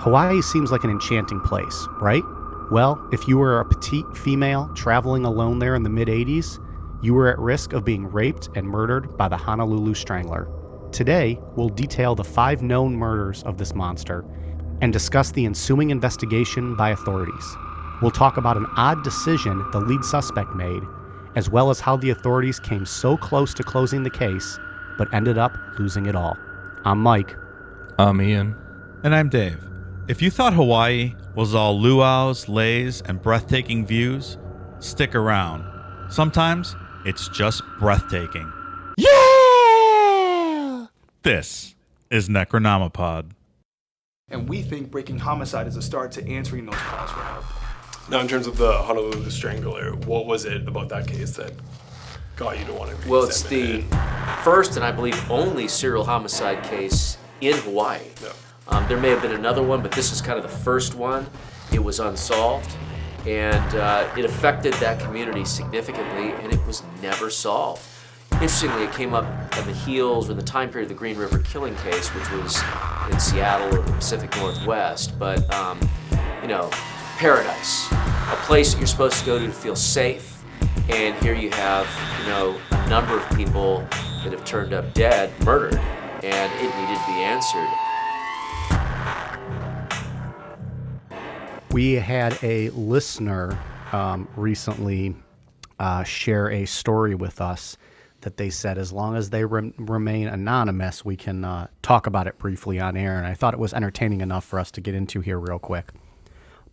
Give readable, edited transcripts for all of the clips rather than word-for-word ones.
Hawaii seems like an enchanting place, right? Well, if you were a petite female traveling alone there in the mid-'80s, you were at risk of being raped and murdered by the Honolulu Strangler. Today, we'll detail the 5 known murders of this monster and discuss the ensuing investigation by authorities. We'll talk about an odd decision the lead suspect made, as well as how the authorities came so close to closing the case, but ended up losing it all. I'm Mike. I'm Ian. And I'm Dave. If you thought Hawaii was all luau's, leis, and breathtaking views, stick around. Sometimes it's just breathtaking. Yeah! This is Necronomipod. And we think breaking homicide is a start to answering those calls for help. Now, in terms of the Honolulu Strangler, what was it about that case that got you to want to Well, it's the first and I believe only serial homicide case in Hawaii. No. There may have been another one, but this is kind of the first one. It was unsolved, and it affected that community significantly, and it was never solved. Interestingly, it came up on the heels or the time period of the Green River killing case, which was in Seattle or the Pacific Northwest. But, paradise, a place that you're supposed to go to feel safe. And here you have, a number of people that have turned up dead, murdered, and it needed to be answered. We had a listener recently share a story with us that they said as long as they remain anonymous, we can talk about it briefly on air. And I thought it was entertaining enough for us to get into here real quick.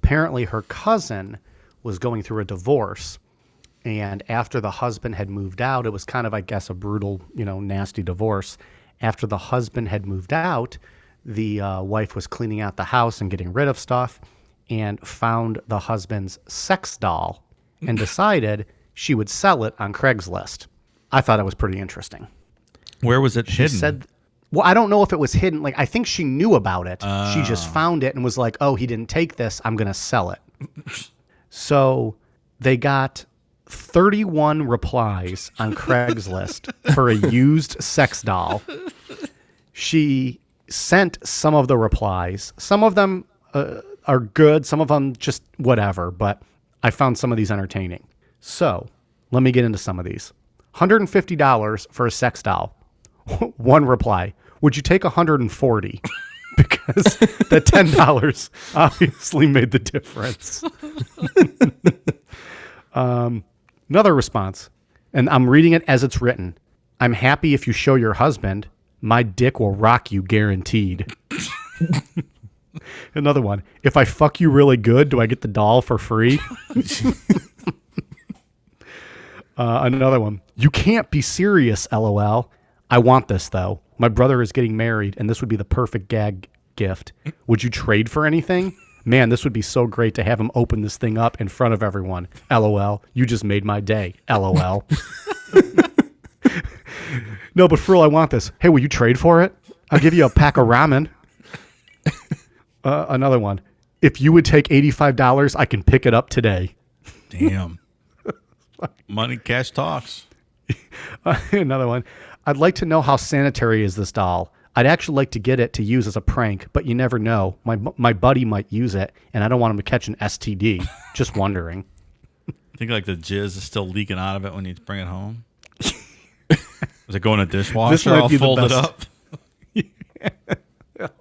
Apparently, her cousin was going through a divorce. And after the husband had moved out, it was kind of, I guess, a brutal, nasty divorce. After the husband had moved out, the wife was cleaning out the house and getting rid of stuff, and found the husband's sex doll and decided she would sell it on Craigslist. I thought it was pretty interesting. Where was it hidden? She said, well, I don't know if it was hidden. Like, I think she knew about it. She just found it and was like, oh, he didn't take this. I'm going to sell it. So they got 31 replies on Craigslist for a used sex doll. She sent some of the replies. Some of them are good. Some of them just whatever, but I found some of these entertaining. So let me get into some of these. $150 for a sex doll. One reply. Would you take $140? Because that $10 obviously made the difference. Another response, and I'm reading it as it's written. I'm happy if you show your husband. My dick will rock you guaranteed. Another one. If I fuck you really good, do I get the doll for free? Another one. You can't be serious, LOL. I want this, though. My brother is getting married, and this would be the perfect gag gift. Would you trade for anything? Man, this would be so great to have him open this thing up in front of everyone. LOL. You just made my day. LOL. No, but for real, I want this. Hey, will you trade for it? I'll give you a pack of ramen. Another one. If you would take $85, I can pick it up today. Damn. Money, cash talks. Another one. I'd like to know how sanitary is this doll. I'd actually like to get it to use as a prank, but you never know. My buddy might use it, and I don't want him to catch an STD. Just wondering. I think like the jizz is still leaking out of it when you bring it home. Is it going in a dishwasher? I'll fold it up.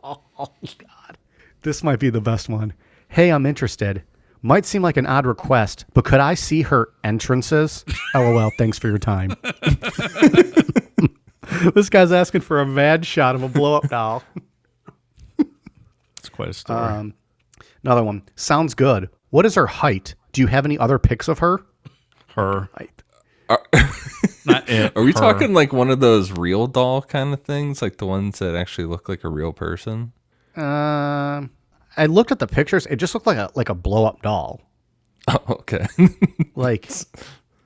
Oh, God. This might be the best one. Hey, I'm interested. Might seem like an odd request, but could I see her entrances? LOL, thanks for your time. This guy's asking for a mad shot of a blow-up doll. It's quite a story. Another one. Sounds good. What is her height? Do you have any other pics of her? Her. Height. Not it. Are we her. talking like one of those real doll kind of things? Like the ones that actually look like a real person? I looked at the pictures. It just looked like a blow-up doll. Oh, okay. Like,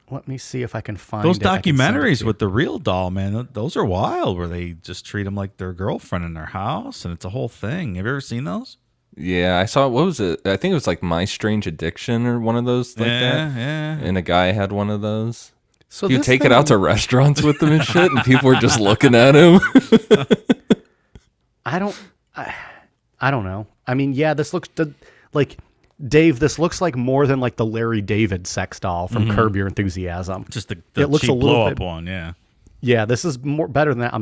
let me see if I can find Those it. I can send it documentaries to you. with the real doll, man, those are wild, where they just treat them like their girlfriend in their house, and it's a whole thing. Have you ever seen those? Yeah, I saw, what was it? I think it was like My Strange Addiction or one of those like that. Yeah. And a guy had one of those. So You this take thing- it out to restaurants with them and shit, and people were just looking at him. I don't know. I mean, yeah, this looks like Dave. This looks like more than like the Larry David sex doll from Curb Your Enthusiasm. Just the it looks cheap a little blow bit, up one, yeah. Yeah, this is more better than that.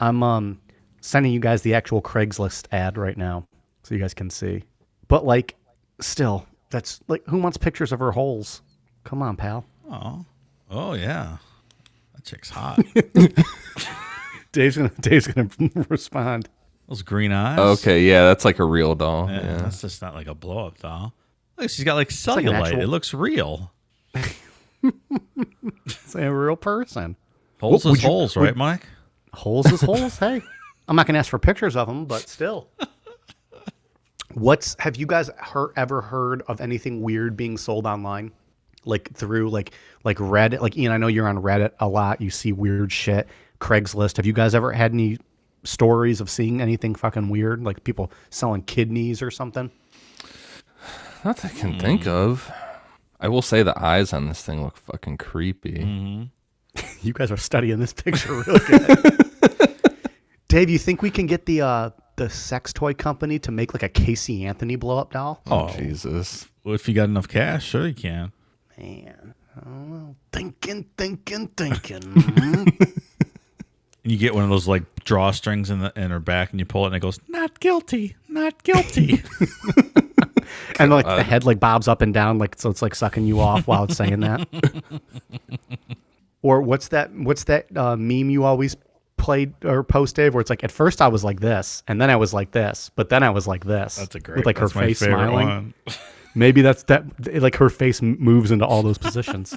I'm sending you guys the actual Craigslist ad right now so you guys can see. But like, still, that's like, who wants pictures of her holes? Come on, pal. Oh yeah, that chick's hot. Dave's gonna respond. Those green eyes. Okay, yeah, that's like a real doll. Yeah, Yeah. that's just not like a blow up doll. Look, she's got like like an cellulite. actual- It looks real. It's a real person. Holes Would is you- holes, right, Mike? Holes is holes. Hey, I'm not gonna ask for pictures of them, but still. Have you guys ever heard of anything weird being sold online, like through like Reddit? Like, Ian, I know you're on Reddit a lot. You see weird shit. Craigslist. Have you guys ever had any stories of seeing anything fucking weird, like people selling kidneys or something? Not that I can think of. I will say the eyes on this thing look fucking creepy. You guys are studying this picture real good. Dave, you think we can get the sex toy company to make like a Casey Anthony blow up doll? Oh, Jesus. Well, if you got enough cash, sure you can. Man, I don't know. Thinking. And you get one of those like drawstrings in her back, and you pull it, and it goes, "Not guilty, not guilty." And like the head like bobs up and down, like so it's like sucking you off while it's saying that. Or what's that meme you always played or post, Dave, where it's like, at first I was like this, and then I was like this, but then I was like this. That's a great. With like her that's my face favorite smiling. one. Maybe that's that. Like her face moves into all those positions.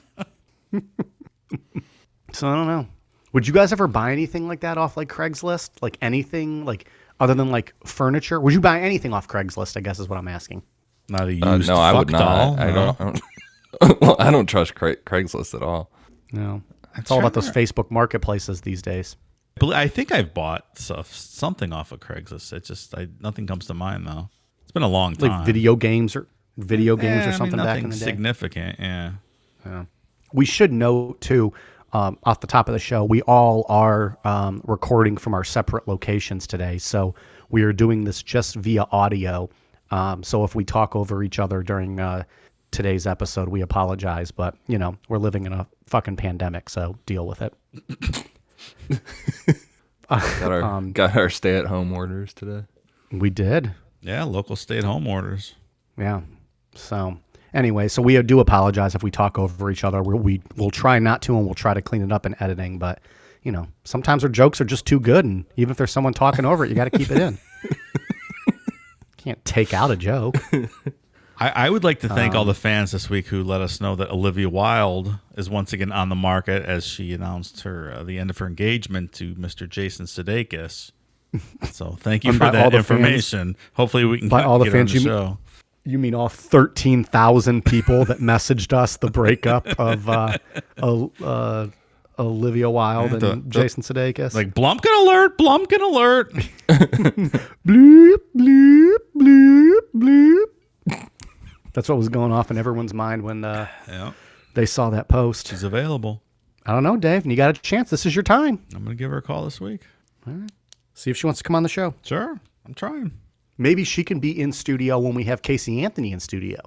So I don't know. Would you guys ever buy anything like that off like Craigslist? Like anything like other than like furniture? Would you buy anything off Craigslist? I guess is what I'm asking. Not a used No, I would fuck not. doll. I no. don't. Well, I don't trust Craigslist at all. No, it's all about those Facebook marketplaces these days. I think I've bought something off of Craigslist. It just nothing comes to mind though. It's been a long time. Like video games or Yeah, something back in the day. Significant, yeah. We should note too, off the top of the show, we all are recording from our separate locations today. So we are doing this just via audio. So if we talk over each other during today's episode, we apologize. But, you know, we're living in a fucking pandemic, so deal with it. Got our stay-at-home orders today. We did. Yeah, local stay-at-home orders. Yeah. So anyway, so we do apologize if we talk over each other. We'll try not to, and we'll try to clean it up in editing. But, you know, sometimes our jokes are just too good, and even if there's someone talking over it, you got to keep it in. Can't take out a joke. I would like to thank all the fans this week who let us know that Olivia Wilde is once again on the market, as she announced the end of her engagement to Mr. Jason Sudeikis. So thank you And for by all that the information. Hopefully we can by all the get her on fans, the show. You mean all 13,000 people that messaged us the breakup of Olivia Wilde and Jason Sudeikis? Like, Blumpkin alert, Blumpkin alert. bloop, bloop, bloop, bloop. That's what was going off in everyone's mind when Yeah, they saw that post. she's available. I don't know, Dave. And you got a chance. This is your time. I'm going to give her a call this week. See if she wants to come on the show. Sure, I'm trying. Maybe she can be in studio when we have Casey Anthony in studio.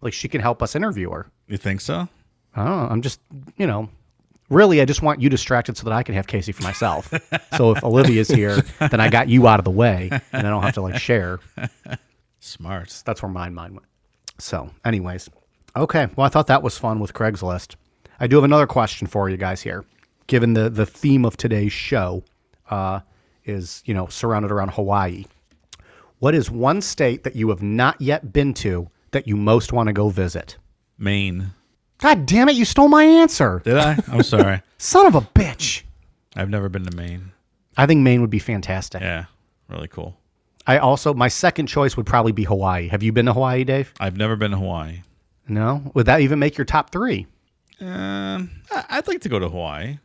Like, she can help us interview her. You think so? I don't know. I'm just, you know, really, I just want you distracted so that I can have Casey for myself. So if Olivia's here, then I got you out of the way, and I don't have to, like, share. Smart. That's where mine went. So, anyways. Okay. Well, I thought that was fun with Craigslist. I do have another question for you guys here. Given the theme of today's show is, you know, surrounded around Hawaii. What is one state that you have not yet been to that you most want to go visit? Maine. God damn it, you stole my answer. Did I? I'm sorry. Son of a bitch. I've never been to Maine. I think Maine would be fantastic. Yeah, really cool. My second choice would probably be Hawaii. Have you been to Hawaii, Dave? I've never been to Hawaii. No? Would that even make your top three? I'd like to go to Hawaii.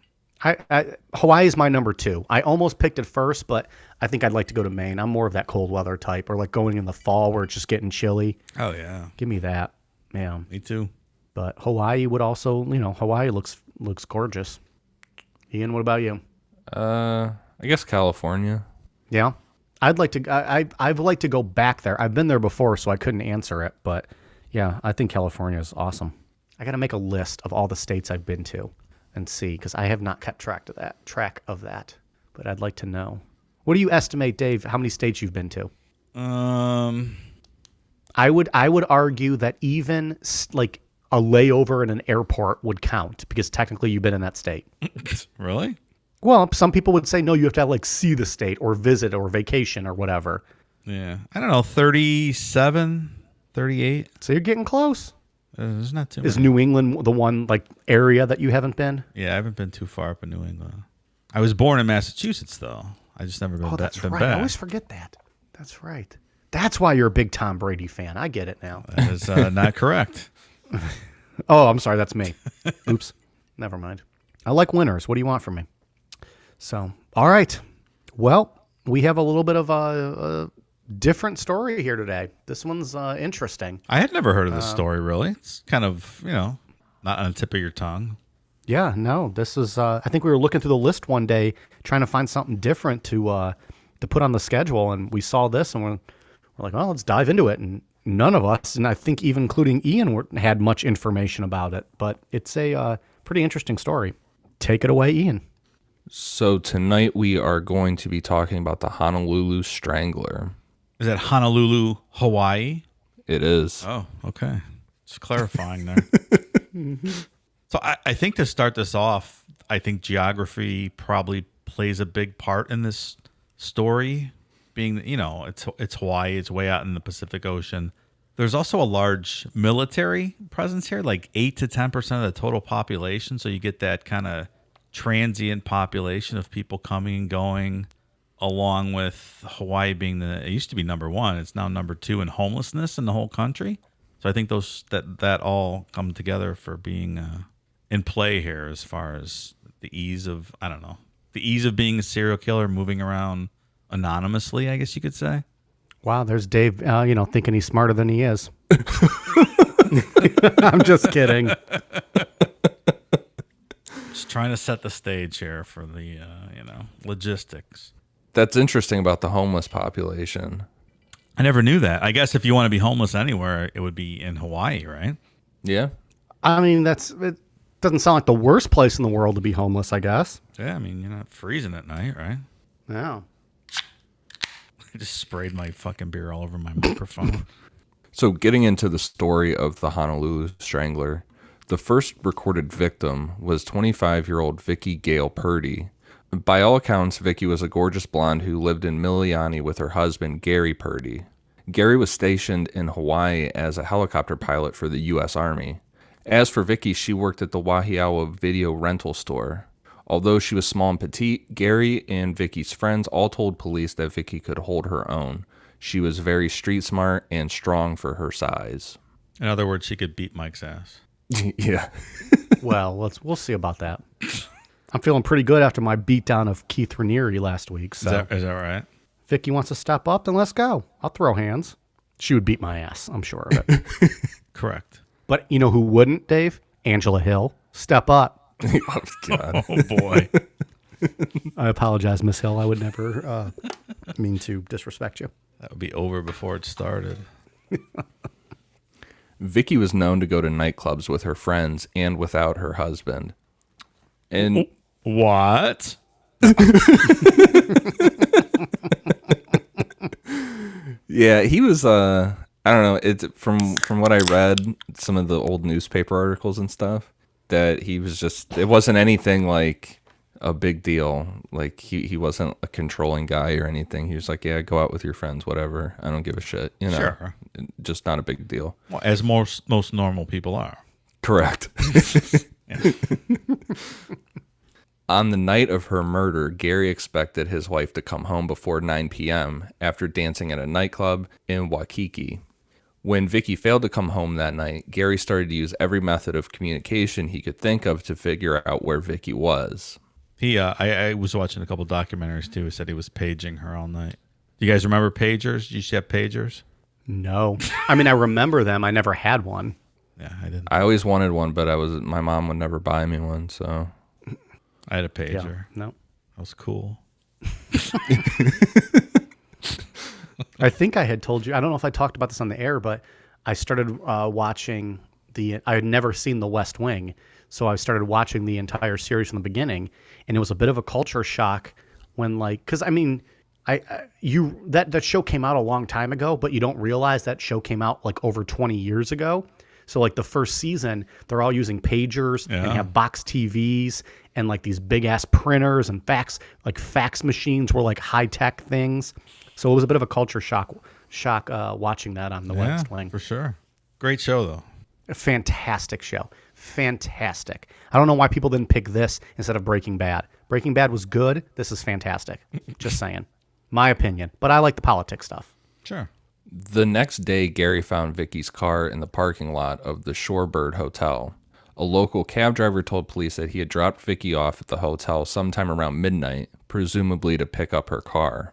Hawaii is my number 2. I almost picked it first, but I think I'd like to go to Maine. I'm more of that cold weather type, or like going in the fall where it's just getting chilly. Oh, yeah. Give me that. Yeah. Me too. But Hawaii would also, you know, Hawaii looks gorgeous. Ian, what about you? I guess California. Yeah. I'd like to. I'd like to go back there. I've been there before, so I couldn't answer it. But yeah, I think California is awesome. I got to make a list of all the states I've been to and see, because I have not kept track of that. But I'd like to know. What do you estimate, Dave? How many states you've been to? I would argue that even like a layover in an airport would count, because technically you've been in that state. Really? Well, some people would say no, you have to like see the state or visit or vacation or whatever. Yeah. I don't know, 37, 38. So you're getting close. There's not too Is many. New England the one like area that you haven't been? Yeah, I haven't been too far up in New England. I was born in Massachusetts, though. I just never been, Oh, that's been right. I back. always forget that. That's right. That's why you're a big Tom Brady fan. I get it now. That is not correct. Oh, I'm sorry. That's me. Oops. Never mind. I like winners. What do you want from me? So, all right. Well, we have a little bit of a different story here today. This one's interesting. I had never heard of this story, really. It's kind of, not on the tip of your tongue. Yeah, no, this is, I think we were looking through the list one day trying to find something different to put on the schedule. And we saw this and we're like, well, let's dive into it. And none of us, and I think even including Ian, had much information about it. But it's a pretty interesting story. Take it away, Ian. So tonight we are going to be talking about the Honolulu Strangler. Is that Honolulu, Hawaii? It is. Oh, okay. Just clarifying there. So I think to start this off, I think geography probably plays a big part in this story. Being, it's Hawaii, it's way out in the Pacific Ocean. There's also a large military presence here, like 8 to 10% of the total population. So you get that kind of transient population of people coming and going, along with Hawaii being it used to be number one. It's now number 2 in homelessness in the whole country. So I think that all come together for being in play here as far as the ease of being a serial killer, moving around anonymously, I guess you could say. Wow, there's Dave, thinking he's smarter than he is. I'm just kidding. Just trying to set the stage here for the, logistics. That's interesting about the homeless population. I never knew that. I guess if you want to be homeless anywhere, it would be in Hawaii, right? Yeah. I mean, it doesn't sound like the worst place in the world to be homeless, I guess. Yeah, I mean, you're not freezing at night, right? No. I just sprayed my fucking beer all over my microphone. So getting into the story of the Honolulu Strangler, the first recorded victim was 25-year-old Vicky Gale Purdy. By all accounts, Vicky was a gorgeous blonde who lived in Miliani with her husband, Gary Purdy. Gary was stationed in Hawaii as a helicopter pilot for the U.S. Army. As for Vicky, she worked at the Wahiawa video rental store. Although she was small and petite, Gary and Vicky's friends all told police that Vicky could hold her own. She was very street smart and strong for her size. In other words, she could beat Mike's ass. Yeah. Well, we'll see about that. I'm feeling pretty good after my beatdown of Keith Raniere last week. So Is that right? Vicky wants to step up, then let's go. I'll throw hands. She would beat my ass, I'm sure of it. Correct. But you know who wouldn't, Dave? Angela Hill. Step up. Oh, God. Oh, boy. I apologize, Miss Hill. I would never mean to disrespect you. That would be over before it started. Vicky was known to go to nightclubs with her friends and without her husband. And What? yeah, he was I don't know, it's from what I read, some of the old newspaper articles and stuff, that he was just, it wasn't anything like a big deal. Like he wasn't a controlling guy or anything. He was like, yeah, go out with your friends, whatever. I don't give a shit. Sure. Just not a big deal. Well, as most normal people are. Correct. On the night of her murder, Gary expected his wife to come home before 9 p.m. after dancing at a nightclub in Waikiki. When Vicky failed to come home that night, Gary started to use every method of communication he could think of to figure out where Vicky was. I was watching a couple documentaries too. He said he was paging her all night. Do you guys remember pagers? Did you have pagers? No. I mean, I remember them. I never had one. Yeah, I didn't. I always wanted one, but my mom would never buy me one, so... I had a pager. Yeah, no. That was cool. I think I had told you. I don't know if I talked about this on the air, but I started watching I had never seen The West Wing, so I started watching the entire series from the beginning, and it was a bit of a culture shock when, like, because I mean, that show came out a long time ago, but you don't realize that show came out like over 20 years ago. So like the first season, they're all using pagers and have box TVs and like these big ass printers and fax machines were like high tech things. So it was a bit of a culture shock watching that on the West Wing. For sure. Great show though. A fantastic show. Fantastic. I don't know why people didn't pick this instead of Breaking Bad. Breaking Bad was good. This is fantastic. Just saying. My opinion. But I like the politics stuff. Sure. The next day, Gary found Vicky's car in the parking lot of the Shorebird Hotel. A local cab driver told police that he had dropped Vicky off at the hotel sometime around midnight, presumably to pick up her car.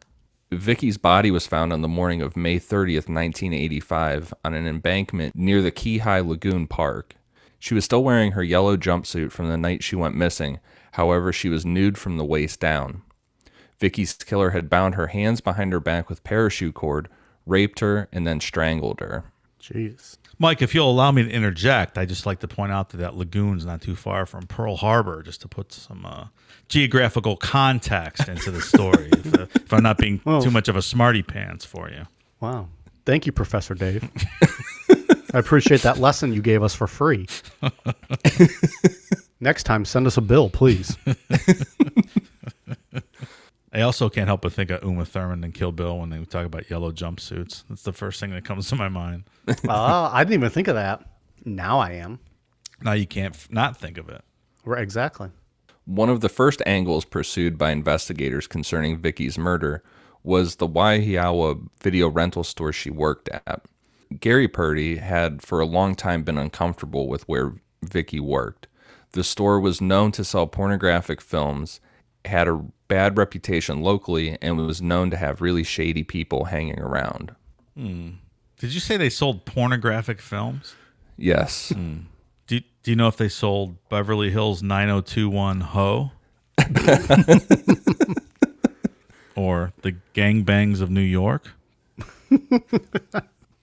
Vicky's body was found on the morning of May 30th, 1985, on an embankment near the Key High Lagoon Park. She was still wearing her yellow jumpsuit from the night she went missing. However, she was nude from the waist down. Vicky's killer had bound her hands behind her back with parachute cord, raped her, and then strangled her. Jeez. Mike, if you'll allow me to interject, I'd just like to point out that lagoon's not too far from Pearl Harbor, just to put some geographical context into the story, if I'm not being too much of a smarty pants for you. Wow. Thank you, Professor Dave. I appreciate that lesson you gave us for free. Next time, send us a bill, please. I also can't help but think of Uma Thurman and Kill Bill when they talk about yellow jumpsuits. That's the first thing that comes to my mind. I didn't even think of that. Now I am. Now you can't not think of it. Right, exactly. One of the first angles pursued by investigators concerning Vicky's murder was the Waihiawa video rental store she worked at. Gary Purdy had for a long time been uncomfortable with where Vicky worked. The store was known to sell pornographic films, had a bad reputation locally, and was known to have really shady people hanging around. Did you say they sold pornographic films? Yes. Do you know if they sold Beverly Hills 9021 Ho? Or The Gangbangs of New York?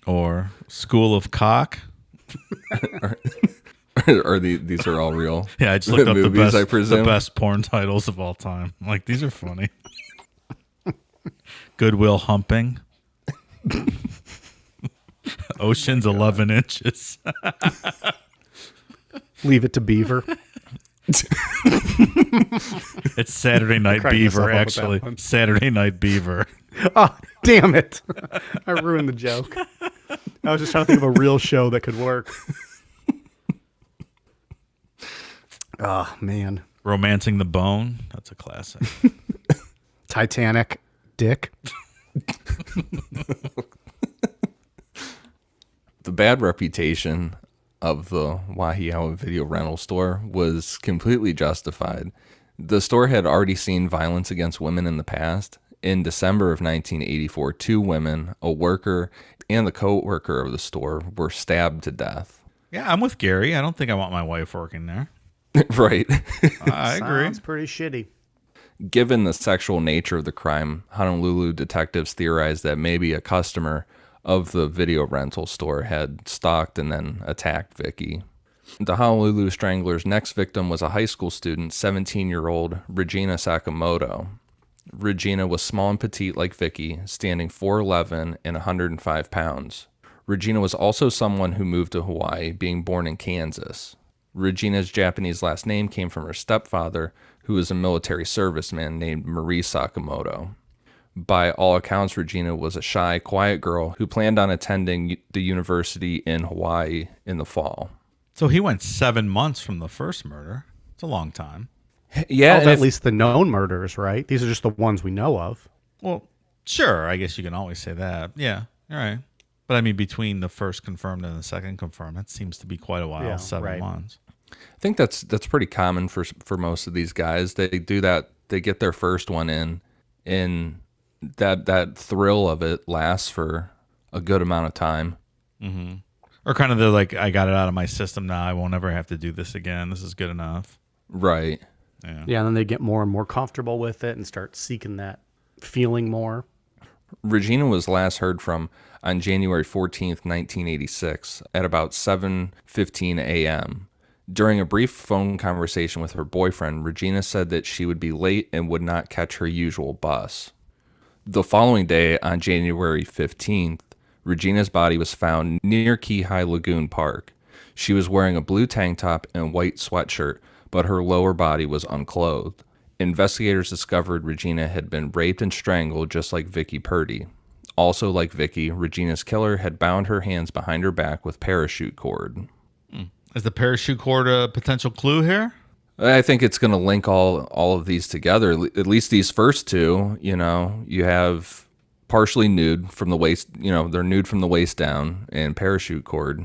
Or School of Cock? Or these are all real? Yeah, I just looked up movies, I the presume. best porn titles of all time. Like, these are funny. Goodwill Humping. Ocean's 11 Inches. Leave it to Beaver. It's Saturday Night cracked Beaver, myself up with that actually. one. Saturday Night Beaver. Oh, damn it. I ruined the joke. I was just trying to think of a real show that could work. Oh, man. Romancing the Bone. That's a classic. Titanic. Dick. The bad reputation of the Waihiawa video rental store was completely justified. The store had already seen violence against women in the past. In December of 1984, 2 women, a worker, and the co-worker of the store were stabbed to death. Yeah, I'm with Gary. I don't think I want my wife working there. Right. I agree. Sounds pretty shitty. Given the sexual nature of the crime, Honolulu detectives theorized that maybe a customer of the video rental store had stalked and then attacked Vicky. The Honolulu Strangler's next victim was a high school student, 17-year-old Regina Sakamoto. Regina was small and petite like Vicky, standing 4'11" and 105 pounds. Regina was also someone who moved to Hawaii, being born in Kansas. Regina's Japanese last name came from her stepfather, who was a military serviceman named Marie Sakamoto. By all accounts, Regina was a shy, quiet girl who planned on attending the university in Hawaii in the fall. So he went 7 months from the first murder. It's a long time. Yeah, At least the known murders, right? These are just the ones we know of. Well, sure. I guess you can always say that. Yeah, you're right. But I mean, between the first confirmed and the second confirmed, that seems to be quite a while. Yeah, 7 right. months. I think that's pretty common for most of these guys. They do that. They get their first one in, and that thrill of it lasts for a good amount of time. Mm-hmm. Or kind of the like, I got it out of my system now. I won't ever have to do this again. This is good enough. Right. Yeah. Yeah, and then they get more and more comfortable with it and start seeking that feeling more. Regina was last heard from on January 14th, 1986, at about 7:15 a.m. During a brief phone conversation with her boyfriend, Regina said that she would be late and would not catch her usual bus. The following day, on January 15th, Regina's body was found near Key High Lagoon Park. She was wearing a blue tank top and white sweatshirt, but her lower body was unclothed. Investigators discovered Regina had been raped and strangled just like Vicky Purdy. Also like Vicky, Regina's killer had bound her hands behind her back with parachute cord. Is the parachute cord a potential clue here? I think it's going to link all of these together, at least these first two. You have partially nude from the waist, they're nude from the waist down, and parachute cord.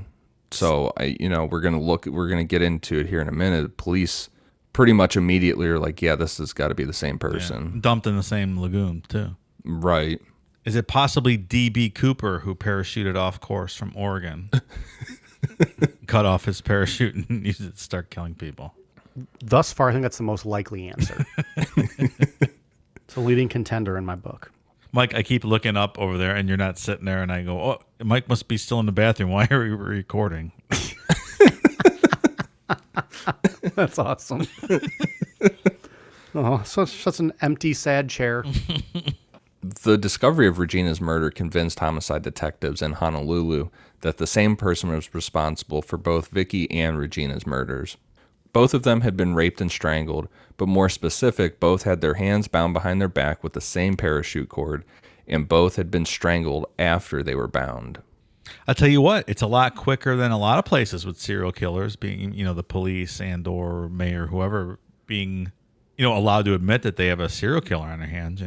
So, we're going to get into it here in a minute. Police pretty much immediately are like, yeah, this has got to be the same person. Yeah. Dumped in the same lagoon, too. Right. Is it possibly D.B. Cooper who parachuted off course from Oregon? Cut off his parachute and used it to start killing people. Thus far, I think that's the most likely answer. It's a leading contender in my book. Mike, I keep looking up over there, and you're not sitting there, and I go, oh, Mike must be still in the bathroom. Why are we recording? That's awesome. Oh, such an empty, sad chair. The discovery of Regina's murder convinced homicide detectives in Honolulu that the same person was responsible for both Vicky and Regina's murders. Both of them had been raped and strangled, but more specific, both had their hands bound behind their back with the same parachute cord, and both had been strangled after they were bound. I'll tell you what, it's a lot quicker than a lot of places with serial killers being, the police and or mayor, whoever being, allowed to admit that they have a serial killer on their hands,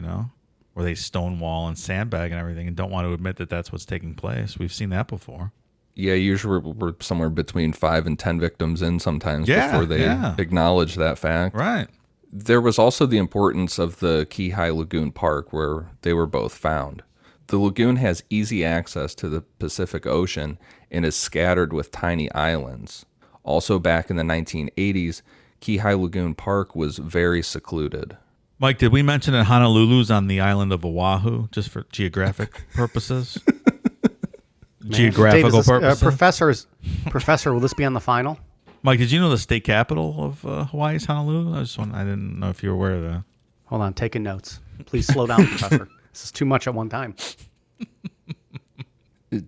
where they stonewall and sandbag and everything and don't want to admit that that's what's taking place. We've seen that before. Yeah, usually we're somewhere between 5 and 10 victims in sometimes before they acknowledge that fact. Right. There was also the importance of the Key High Lagoon Park where they were both found. The lagoon has easy access to the Pacific Ocean and is scattered with tiny islands. Also back in the 1980s, Key High Lagoon Park was very secluded. Mike, did we mention that Honolulu's on the island of Oahu just for geographic purposes? Geographical purposes? Professor, will this be on the final? Mike, did you know the state capital of Hawaii is Honolulu? I didn't know if you were aware of that. Hold on, taking notes. Please slow down, Professor. This is too much at one time.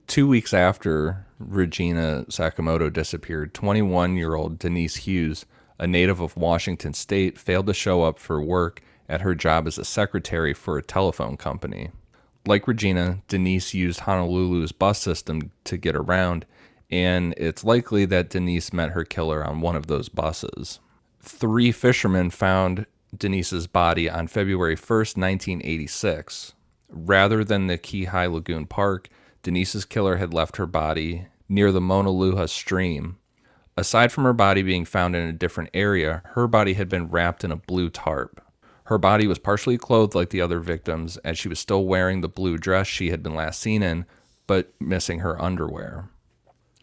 2 weeks after Regina Sakamoto disappeared, 21-year-old Denise Hughes, a native of Washington State, failed to show up for work at her job as a secretary for a telephone company. Like Regina, Denise used Honolulu's bus system to get around, and it's likely that Denise met her killer on one of those buses. 3 fishermen found Denise's body on February 1st, 1986. Rather than the Key High Lagoon Park, Denise's killer had left her body near the Mauna Loa stream. Aside from her body being found in a different area, her body had been wrapped in a blue tarp. Her body was partially clothed like the other victims, as she was still wearing the blue dress she had been last seen in, but missing her underwear.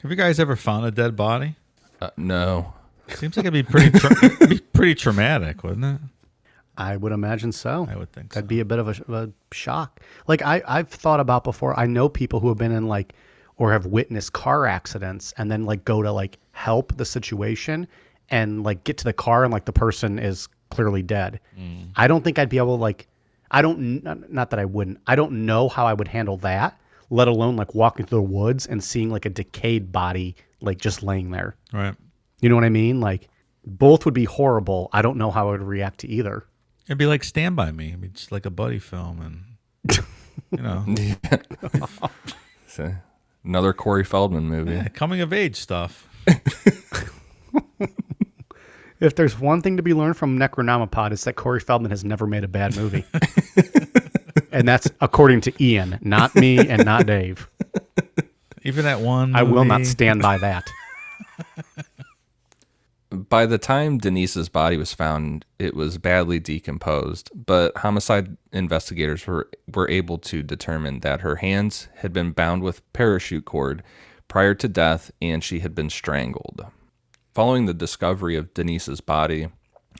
Have you guys ever found a dead body? No. Seems like it'd be pretty traumatic, wouldn't it? I would imagine so. I would think That'd so. be a bit of a shock. Like I've thought about before, I know people who have been in or have witnessed car accidents and then go to help the situation and get to the car and the person is clearly dead. I don't think I'd be able not that I wouldn't. I don't know how I would handle that, let alone walking through the woods and seeing a decayed body just laying there. Right. You know what I mean? Both would be horrible. I don't know how I would react to either. It'd be like Stand By Me. It'd be just like a buddy film, and So, another Corey Feldman movie. coming of age stuff. If there's one thing to be learned from Necronomipod, it's that Corey Feldman has never made a bad movie. And that's according to Ian, not me and not Dave. Even that one movie. I will not stand by that. By the time Denise's body was found, it was badly decomposed, but homicide investigators were able to determine that her hands had been bound with parachute cord prior to death and she had been strangled. Following the discovery of Denise's body,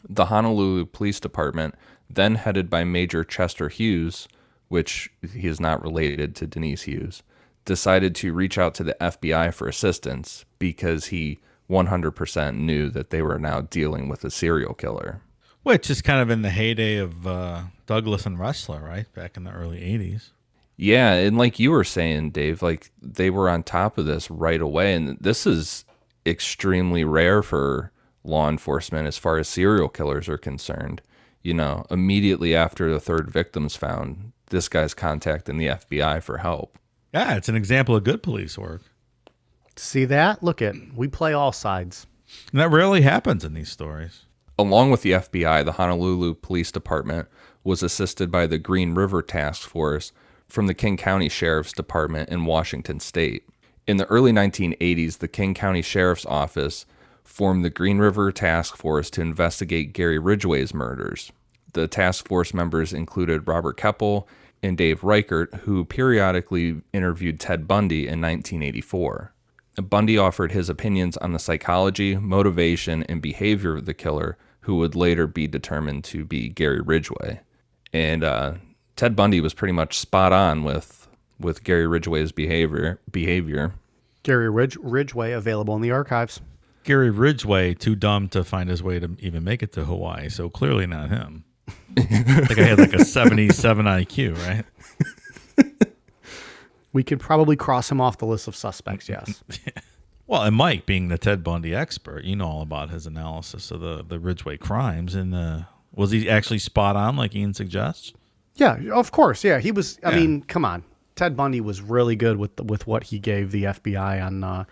the Honolulu Police Department, then headed by Major Chester Hughes, which he is not related to Denise Hughes, decided to reach out to the FBI for assistance because he 100% knew that they were now dealing with a serial killer. Which is kind of in the heyday of Douglas and Wrestler, right? Back in the early 80s. Yeah, and like you were saying, Dave, like they were on top of this right away. And this is extremely rare for law enforcement as far as serial killers are concerned. You know, immediately after the third victim's found, this guy's contacting the FBI for help. Yeah, it's an example of good police work. See that? Look at, we play all sides. And that rarely happens in these stories. Along with the FBI, the Honolulu Police Department was assisted by the Green River Task Force from the King County Sheriff's Department in Washington State. In the early 1980s, the King County Sheriff's Office formed the Green River Task Force to investigate Gary Ridgway's murders. The task force members included Robert Keppel and Dave Reichert, who periodically interviewed Ted Bundy in 1984. Bundy offered his opinions on the psychology, motivation, and behavior of the killer, who would later be determined to be Gary Ridgway. And Ted Bundy was pretty much spot on with Gary Ridgway's behavior. Gary Ridgway available in the archives. Gary Ridgway, too dumb to find his way to even make it to Hawaii, so clearly not him. I think I had like a 77 IQ, right? We could probably cross him off the list of suspects, yes. Well, and Mike, being the Ted Bundy expert, you know all about his analysis of the Ridgway crimes. And was he actually spot on, like Ian suggests? Yeah, of course. Yeah, he was. I mean, come on. Ted Bundy was really good with what he gave the FBI on,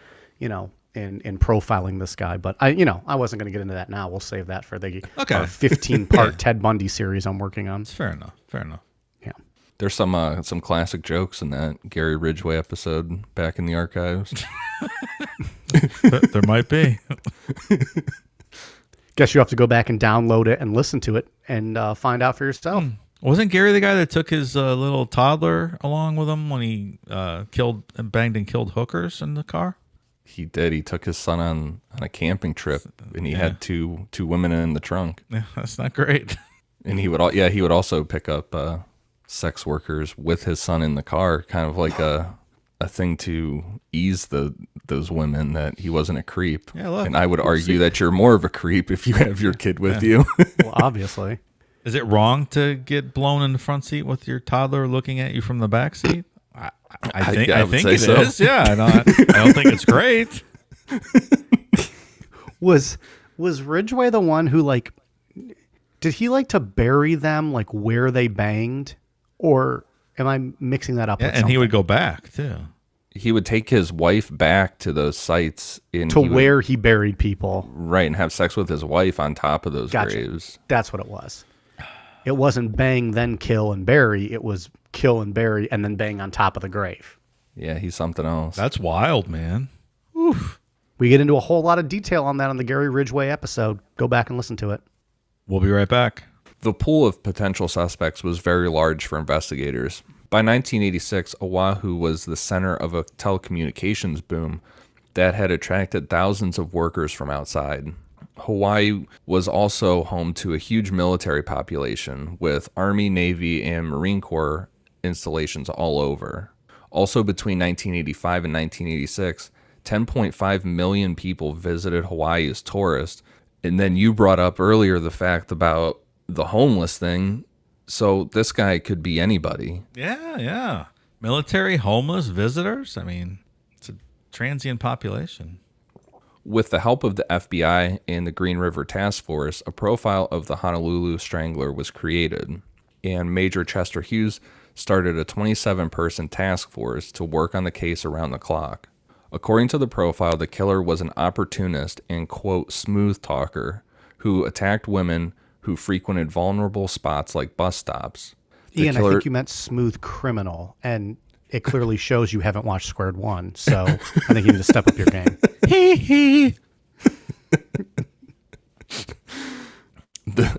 in profiling this guy. But I wasn't going to get into that now. We'll save that for the 15-part Ted Bundy series I'm working on. It's fair enough. Yeah. There's some classic jokes in that Gary Ridgway episode back in the archives. There might be. Guess you have to go back and download it and listen to it and find out for yourself. Wasn't Gary the guy that took his little toddler along with him when he banged and killed hookers in the car? He did. He took his son on a camping trip, and he had two women in the trunk. Yeah, that's not great. And he would also pick up sex workers with his son in the car, kind of like a thing to ease those women that he wasn't a creep. Yeah, look, and I would argue that you're more of a creep if you have your kid with you. Well, obviously. Is it wrong to get blown in the front seat with your toddler looking at you from the back seat? I think it is. Yeah, I don't think it's great. Was Ridgway the one who did he like to bury them where they banged, or am I mixing that up? Yeah, with and something? he would go back too. He would take his wife back to those sites where he buried people, right, and have sex with his wife on top of those graves. That's what it was. It wasn't bang, then kill and bury. It was kill and bury, and then bang on top of the grave. Yeah, he's something else. That's wild, man. Oof. We get into a whole lot of detail on that on the Gary Ridgway episode. Go back and listen to it. We'll be right back. The pool of potential suspects was very large for investigators. By 1986, Oahu was the center of a telecommunications boom that had attracted thousands of workers from outside. Hawaii was also home to a huge military population with Army, Navy, and Marine Corps installations all over. Also between 1985 and 1986, 10.5 million people visited Hawaii as tourists. And then you brought up earlier the fact about the homeless thing. So this guy could be anybody. Yeah. Military, homeless, visitors. I mean, it's a transient population. With the help of the FBI and the Green River Task Force, a profile of the Honolulu Strangler was created, and Major Chester Hughes started a 27-person task force to work on the case around the clock. According to the profile, the killer was an opportunist and, quote, smooth talker who attacked women who frequented vulnerable spots like bus stops. Ian, I think you meant smooth criminal, and it clearly shows you haven't watched Squared One, so I think you need to step up your game.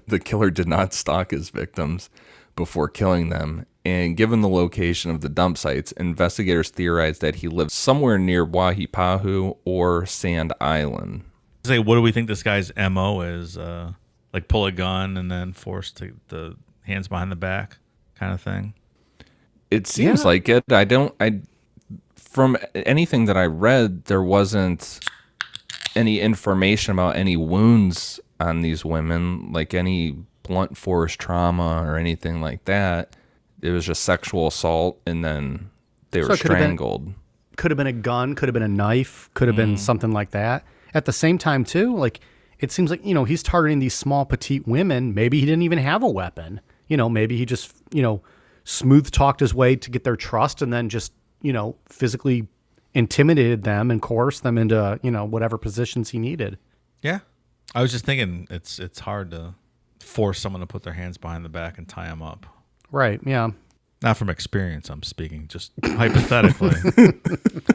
The killer did not stalk his victims before killing them, and given the location of the dump sites, investigators theorized that he lived somewhere near Wahipahu or Sand Island. Say, what do we think this guy's MO is? Like pull a gun and then force the hands behind the back kind of thing? It seems like it. From anything that I read, there wasn't any information about any wounds on these women, like any blunt force trauma or anything like that. It was just sexual assault, and then they were strangled. Could have been a gun, could have been a knife, could have been something like that. At the same time, too, like, it seems like, he's targeting these small, petite women. Maybe he didn't even have a weapon. Maybe he just, smooth talked his way to get their trust and then just, physically intimidated them and coerced them into, whatever positions he needed. Yeah. I was just thinking it's hard to force someone to put their hands behind the back and tie them up. Right, yeah. Not from experience, I'm speaking, just hypothetically.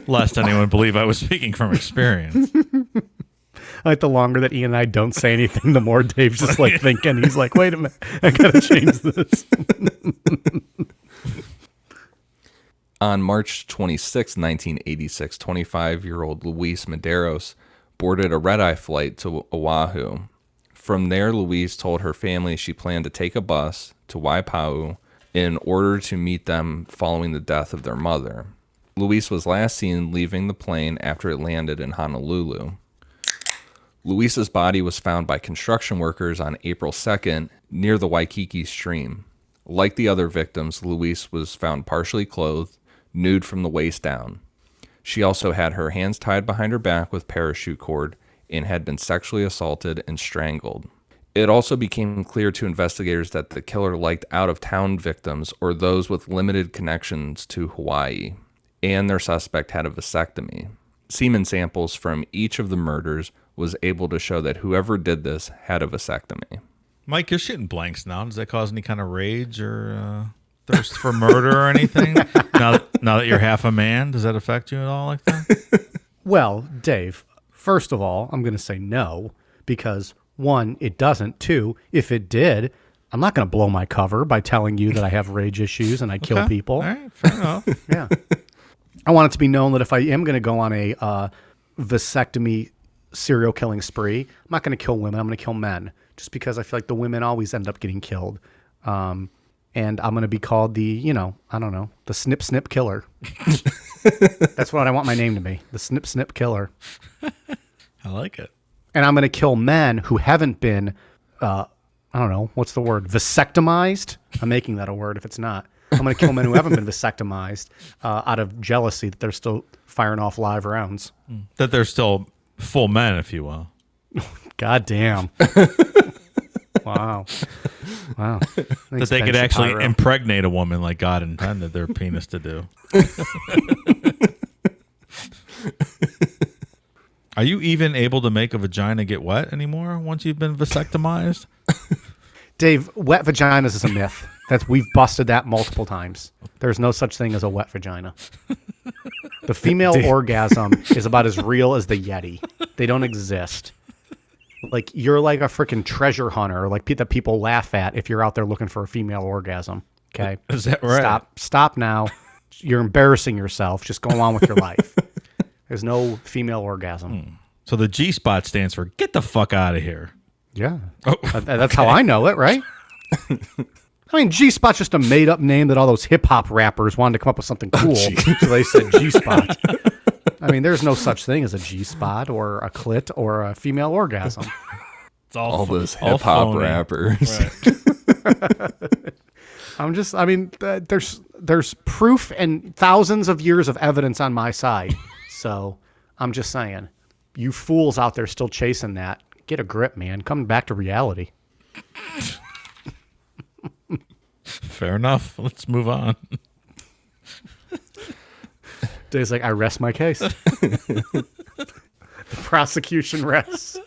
Lest anyone believe I was speaking from experience. Like, the longer that Ian and I don't say anything, the more Dave's just like thinking. He's like, wait a minute, I gotta change this. On March 26, 1986, 25-year-old Luis Medeiros boarded a red-eye flight to Oahu. From there, Luis told her family she planned to take a bus to Waipau in order to meet them following the death of their mother. Luis was last seen leaving the plane after it landed in Honolulu. Luis's body was found by construction workers on April 2nd near the Waikiki stream. Like the other victims, Luis was found partially clothed, nude from the waist down. She also had her hands tied behind her back with parachute cord and had been sexually assaulted and strangled. It also became clear to investigators that the killer liked out-of-town victims or those with limited connections to Hawaii, and their suspect had a vasectomy. Semen samples from each of the murders was able to show that whoever did this had a vasectomy. Mike, you're shitting blanks now. Does that cause any kind of rage or thirst for murder or anything? now that you're half a man, does that affect you at all like that? Well, Dave, first of all, I'm going to say no, because one, it doesn't. Two, if it did, I'm not going to blow my cover by telling you that I have rage issues and I kill people. All right, fair enough. Yeah. I want it to be known that if I am going to go on a vasectomy serial killing spree, I'm not going to kill women. I'm going to kill men, just because I feel like the women always end up getting killed. And I'm going to be called the, I don't know, the snip snip killer. That's what I want my name to be, the snip snip killer. I like it. And I'm going to kill men who haven't been, I don't know, what's the word, vasectomized? I'm making that a word if it's not. I'm going to kill men who haven't been vasectomized out of jealousy that they're still firing off live rounds. That they're still full men, if you will. God damn. Wow. That they could actually impregnate a woman like God intended their penis to do. Are you even able to make a vagina get wet anymore once you've been vasectomized? Dave, wet vaginas is a myth. We've busted that multiple times. There's no such thing as a wet vagina. The female orgasm is about as real as the Yeti. They don't exist. Like, you're like a freaking treasure hunter, like that people laugh at if you're out there looking for a female orgasm. Okay? Is that right? Stop now. You're embarrassing yourself. Just go on with your life. There's no female orgasm. So the G spot stands for get the fuck out of here. Yeah. That's how I know it, right? I mean, G-Spot's just a made-up name that all those hip-hop rappers wanted to come up with something cool, so they said G-Spot. I mean, there's no such thing as a G-Spot or a clit or a female orgasm. It's all those hip-hop rappers. Right. There's proof and thousands of years of evidence on my side. So I'm just saying, you fools out there still chasing that, get a grip, man. Come back to reality. Fair enough. Let's move on. Dave's like, I rest my case. The prosecution rests.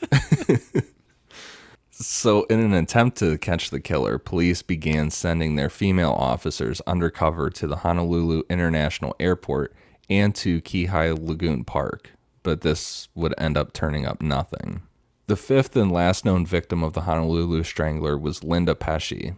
So in an attempt to catch the killer, police began sending their female officers undercover to the Honolulu International Airport and to Kihei Lagoon Park, but this would end up turning up nothing. The fifth and last known victim of the Honolulu Strangler was Linda Pesci,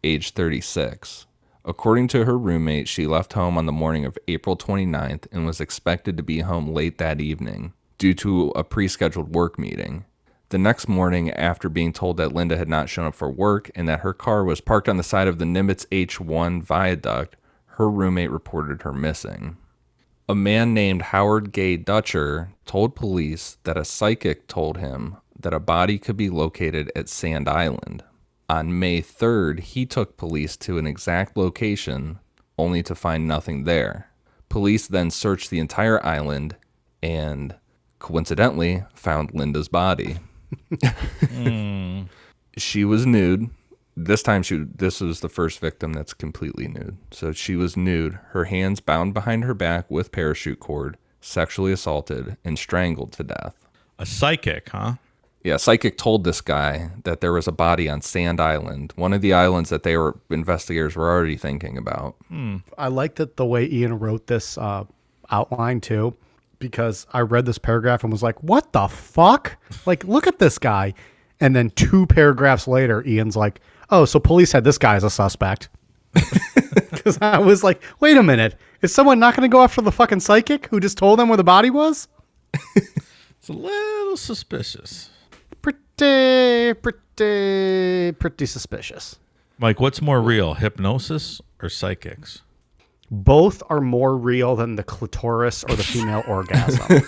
age 36. According to her roommate, she left home on the morning of April 29th and was expected to be home late that evening due to a pre-scheduled work meeting. The next morning, after being told that Linda had not shown up for work and that her car was parked on the side of the Nimitz H1 viaduct, her roommate reported her missing. A man named Howard Gay Dutcher told police that a psychic told him that a body could be located at Sand Island. On May 3rd, he took police to an exact location, only to find nothing there. Police then searched the entire island and, coincidentally, found Linda's body. She was nude. This time, this was the first victim that's completely nude. So she was nude, her hands bound behind her back with parachute cord, sexually assaulted, and strangled to death. A psychic, huh? Yeah, a psychic told this guy that there was a body on Sand Island, one of the islands that investigators were already thinking about. I like that the way Ian wrote this outline too, because I read this paragraph and was like, what the fuck? Like, look at this guy. And then 2 paragraphs later, Ian's like, oh, so police had this guy as a suspect. Because I was like, wait a minute. Is someone not going to go after the fucking psychic who just told them where the body was? It's a little suspicious. Pretty suspicious. Mike, what's more real, hypnosis or psychics? Both are more real than the clitoris or the female orgasm.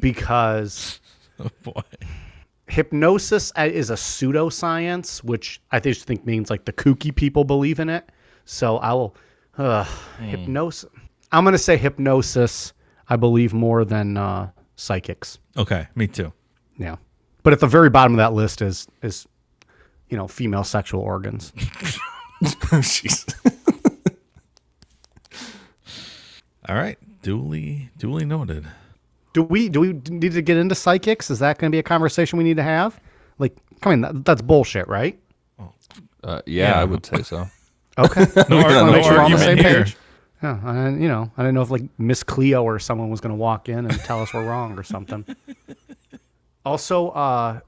Because Oh, boy. hypnosis is a pseudoscience, which I just think means like the kooky people believe in it. So hypnosis. I'm going to say hypnosis, I believe more than psychics. Okay, me too. Yeah. But at the very bottom of that list is female sexual organs. Jeez. All right, duly noted. Do we need to get into psychics? Is that going to be a conversation we need to have? Like, come on, that's bullshit, right? Yeah, I would say so. Okay. No, Make sure we're on the same argument here. page. Yeah, I didn't know if like Miss Cleo or someone was going to walk in and tell us we're wrong or something. Also,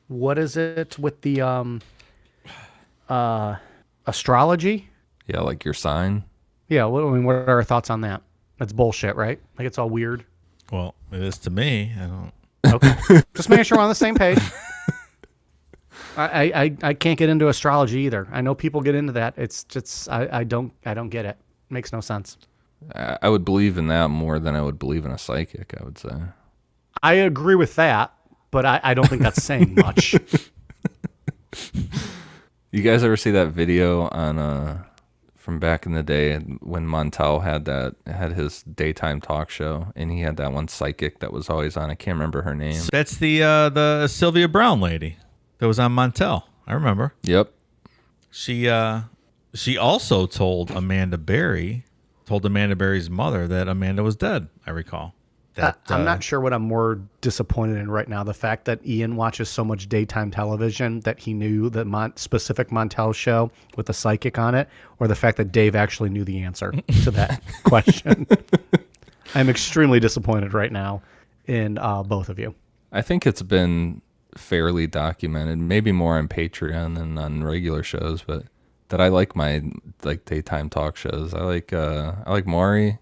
what is it with the astrology? Yeah, like your sign. Yeah, what are our thoughts on that? That's bullshit, right? Like it's all weird. Well, it is to me. I don't. Okay, just making sure we're on the same page. I can't get into astrology either. I know people get into that. It's just I don't get it. Makes no sense. I would believe in that more than I would believe in a psychic, I would say. I agree with that, but I don't think that's saying much. You guys ever see that video on from back in the day when Montel had his daytime talk show, and he had that one psychic that was always on? I can't remember her name. That's the Sylvia Brown lady that was on Montel. I remember. Yep. She also told Amanda Berry's mother that Amanda was dead. I recall. I'm not sure what I'm more disappointed in right now. The fact that Ian watches so much daytime television that he knew the specific Montel show with the psychic on it, or the fact that Dave actually knew the answer to that question. I'm extremely disappointed right now in both of you. I think it's been fairly documented, maybe more on Patreon than on regular shows, but that I like my daytime talk shows. I like Maury.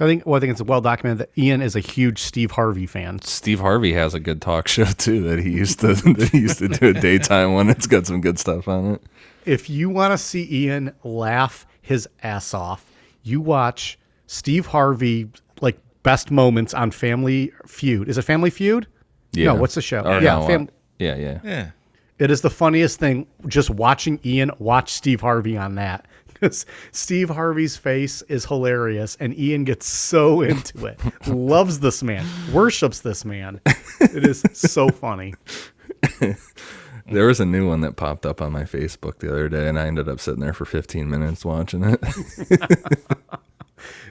I think it's well documented that Ian is a huge Steve Harvey fan. Steve Harvey has a good talk show too that he used to do a daytime one. It's got some good stuff on it. If you want to see Ian laugh his ass off, you watch Steve Harvey like best moments on Family Feud. Is it Family Feud? Yeah. No, what's the show? Or Yeah, no, yeah. Yeah. It is the funniest thing just watching Ian watch Steve Harvey on that. Because Steve Harvey's face is hilarious, and Ian gets so into it. Loves this man. Worships this man. It is so funny. There was a new one that popped up on my Facebook the other day, and I ended up sitting there for 15 minutes watching it.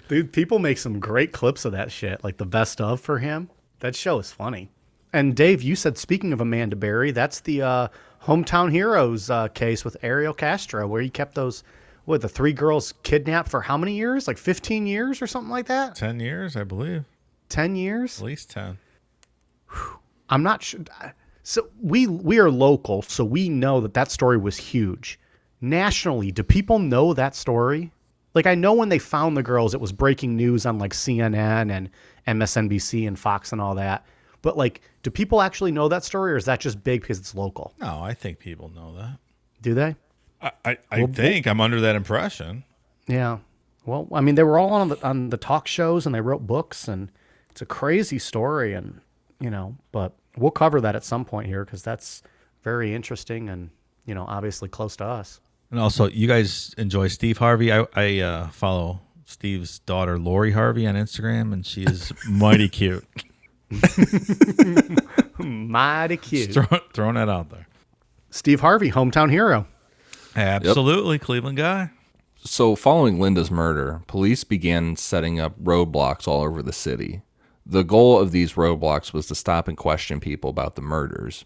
Dude, people make some great clips of that shit, like the best of for him. That show is funny. And Dave, you said, speaking of Amanda Berry, that's the Hometown Heroes case with Ariel Castro, where he kept the 3 girls kidnapped for how many years? Like 15 years or something like that? 10 years, I believe. 10 years? At least 10. I'm not sure. So we are local, so we know that story was huge. Nationally, do people know that story? Like, I know when they found the girls, it was breaking news on like CNN and MSNBC and Fox and all that. But like, do people actually know that story, or is that just big because it's local? No, I think people know that. Do they? I think I'm under that impression. Yeah. Well, I mean, they were all on the talk shows and they wrote books, and it's a crazy story, and but we'll cover that at some point here because that's very interesting and obviously close to us. And also, you guys enjoy Steve Harvey. I follow Steve's daughter Lori Harvey on Instagram, and she is mighty cute. Mighty cute. Just throwing that out there. Steve Harvey, hometown hero. Absolutely, Cleveland guy. So following Linda's murder, police began setting up roadblocks all over the city. The goal of these roadblocks was to stop and question people about the murders.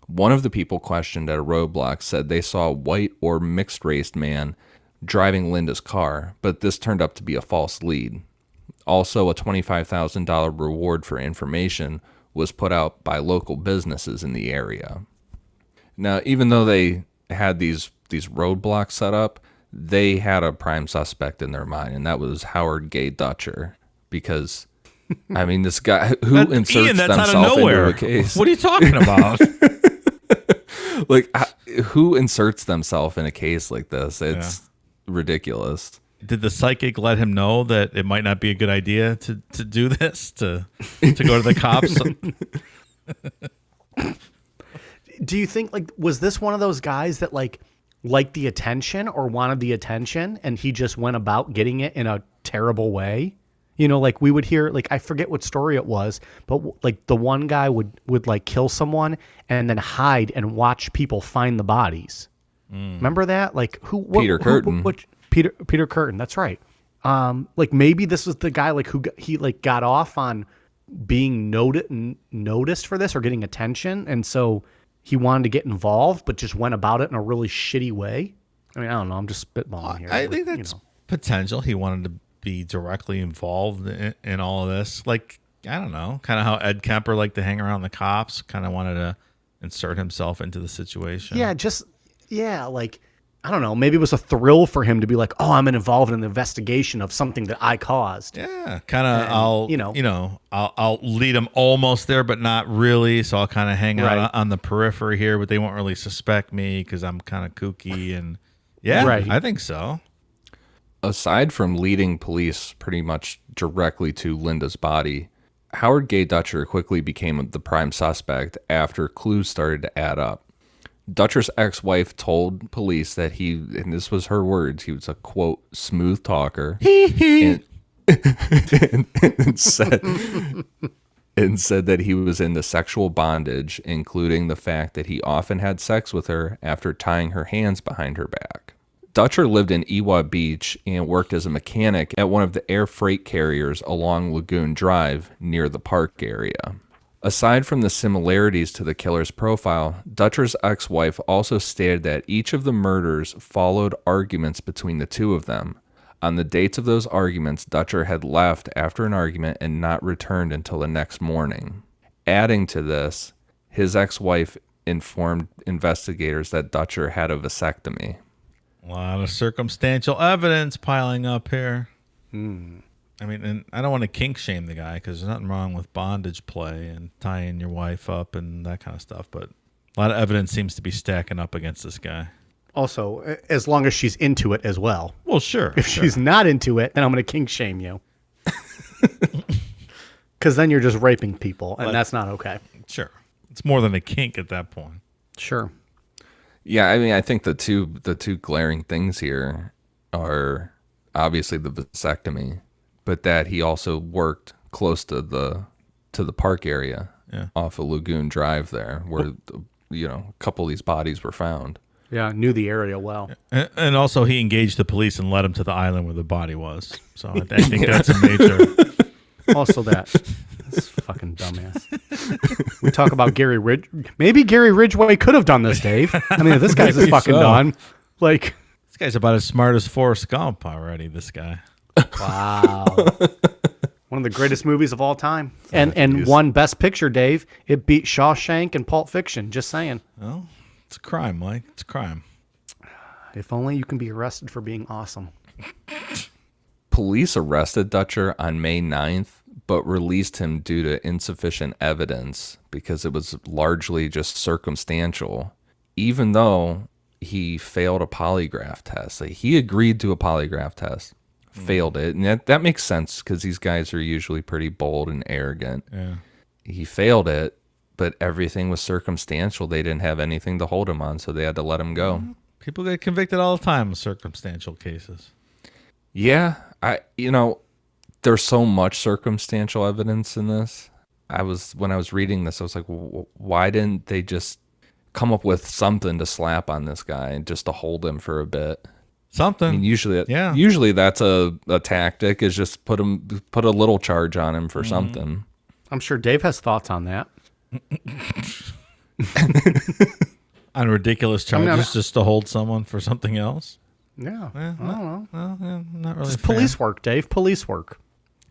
One of the people questioned at a roadblock said they saw a white or mixed-raced man driving Linda's car, but this turned up to be a false lead. Also, a $25,000 reward for information was put out by local businesses in the area. Now, even though they had these roadblocks set up, they had a prime suspect in their mind, and that was Howard Gay Dutcher, because, I mean, this guy who inserts themselves into a case. What are you talking about? Like, who inserts themselves in a case like this? It's ridiculous. Did the psychic let him know that it might not be a good idea to do this, to go to the cops? Do you think, was this one of those guys that, liked the attention or wanted the attention, and he just went about getting it in a terrible way? We would hear, I forget what story it was, but, the one guy would kill someone and then hide and watch people find the bodies. Remember that? Peter Curtin. Peter Curtin, that's right. Maybe this was the guy, he got off on being noticed for this or getting attention, and so he wanted to get involved, but just went about it in a really shitty way. I mean, I don't know. I'm just spitballing here. I think that's potential. He wanted to be directly involved in all of this. I don't know, kind of how Ed Kemper liked to hang around the cops, kind of wanted to insert himself into the situation. Yeah, I don't know. Maybe it was a thrill for him to be like, "Oh, I'm involved in the investigation of something that I caused." Yeah, kind of. I'll lead him almost there, but not really. So I'll kind of hang out on the periphery here, but they won't really suspect me because I'm kind of kooky. And I think so. Aside from leading police pretty much directly to Linda's body, Howard Gay Dutcher quickly became the prime suspect after clues started to add up. Dutcher's ex-wife told police that and this was her words, he was a, quote, smooth talker, and said that he was into sexual bondage, including the fact that he often had sex with her after tying her hands behind her back. Dutcher lived in Ewa Beach and worked as a mechanic at one of the air freight carriers along Lagoon Drive near the park area. Aside from the similarities to the killer's profile, Dutcher's ex-wife also stated that each of the murders followed arguments between the two of them. On the dates of those arguments, Dutcher had left after an argument and not returned until the next morning. Adding to this, his ex-wife informed investigators that Dutcher had a vasectomy. A lot of circumstantial evidence piling up here. I mean, and I don't want to kink shame the guy because there's nothing wrong with bondage play and tying your wife up and that kind of stuff. But a lot of evidence seems to be stacking up against this guy. Also, as long as she's into it as well. Well, sure. If she's not into it, then I'm going to kink shame you. Because then you're just raping people, and that's not okay. Sure. It's more than a kink at that point. Sure. Yeah, I mean, I think the two glaring things here are obviously the vasectomy, but that he also worked close to the park area off of Lagoon Drive there, where a couple of these bodies were found. Yeah, knew the area well. And also he engaged the police and led them to the island where the body was. So I think that's a major. Also that. This fucking dumbass. We talk about Gary Ridge. Maybe Gary Ridgway could have done this, Dave. I mean, if this guy's is fucking done. This guy's about as smart as Forrest Gump already, this guy. Wow. One of the greatest movies of all time. And won Best Picture, Dave. It beat Shawshank and Pulp Fiction. Just saying. Well, it's a crime, Mike. It's a crime. If only you can be arrested for being awesome. Police arrested Dutcher on May 9th, but released him due to insufficient evidence because it was largely just circumstantial, even though he failed a polygraph test. Like, he agreed to a polygraph test, failed it. And that makes sense because these guys are usually pretty bold and arrogant. Yeah. He failed it, but everything was circumstantial. They didn't have anything to hold him on, so they had to let him go. People get convicted all the time in circumstantial cases. Yeah, there's so much circumstantial evidence in this. When I was reading this, I was like, why didn't they just come up with something to slap on this guy and just to hold him for a bit? Something. I mean, usually that's a tactic, is just put a little charge on him for something. I'm sure Dave has thoughts on that. On ridiculous charges just to hold someone for something else? Yeah. I don't know. Well, yeah, not really. Just police work, Dave. Police work.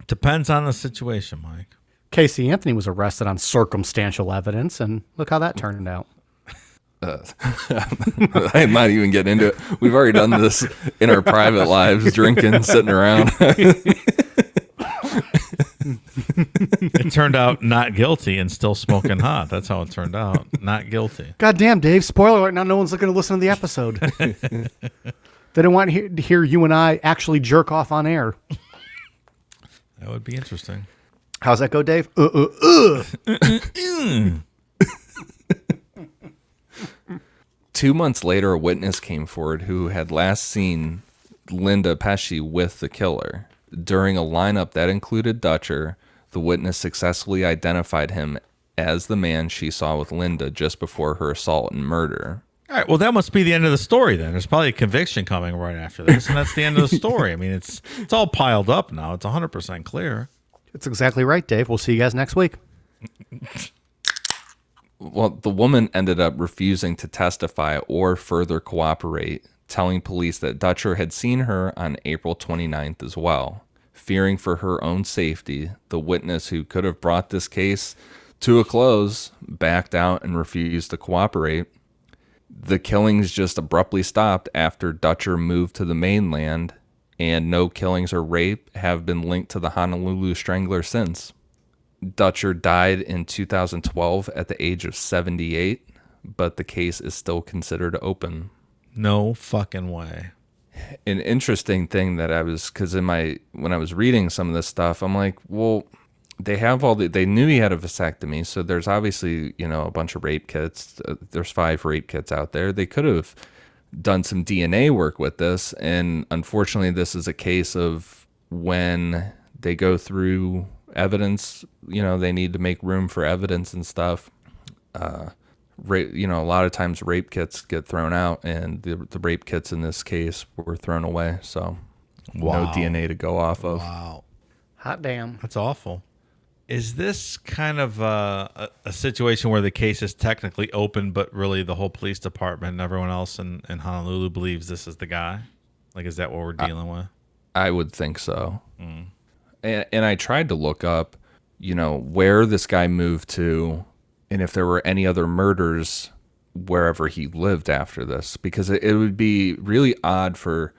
Depends on the situation, Mike. Casey Anthony was arrested on circumstantial evidence, and look how that turned out. I'm not even getting into it. We've already done this in our private lives, drinking, sitting around. It turned out not guilty and still smoking hot. That's how it turned out. Not guilty. God damn, Dave. Spoiler alert, now no one's looking to listen to the episode. They don't want to hear you and I actually jerk off on air. That would be interesting. How's that go, Dave? 2 months later, a witness came forward who had last seen Linda Pesci with the killer. During a lineup that included Dutcher, the witness successfully identified him as the man she saw with Linda just before her assault and murder. All right, well, that must be the end of the story then. There's probably a conviction coming right after this, and that's the end of the story. I mean, it's all piled up now. It's 100% clear. That's exactly right, Dave. We'll see you guys next week. Well, the woman ended up refusing to testify or further cooperate, telling police that Dutcher had seen her on April 29th as well. Fearing for her own safety, the witness who could have brought this case to a close backed out and refused to cooperate. The killings just abruptly stopped after Dutcher moved to the mainland, and no killings or rape have been linked to the Honolulu Strangler since. Dutcher died in 2012 at the age of 78, but the case is still considered open. No fucking way. An interesting thing that when I was reading some of this stuff, I'm like, well, they knew he had a vasectomy, so there's obviously, a bunch of rape kits. There's 5 rape kits out there. They could have done some DNA work with this, and unfortunately, this is a case of when they go through evidence, they need to make room for evidence and stuff. A lot of times rape kits get thrown out, and the rape kits in this case were thrown away, so no DNA to go off of. Wow. Hot damn. That's awful. Is this kind of a situation where the case is technically open, but really the whole police department and everyone else in Honolulu believes this is the guy? Like, is that what we're dealing with? I would think so. And I tried to look up, where this guy moved to and if there were any other murders wherever he lived after this, because it would be really odd for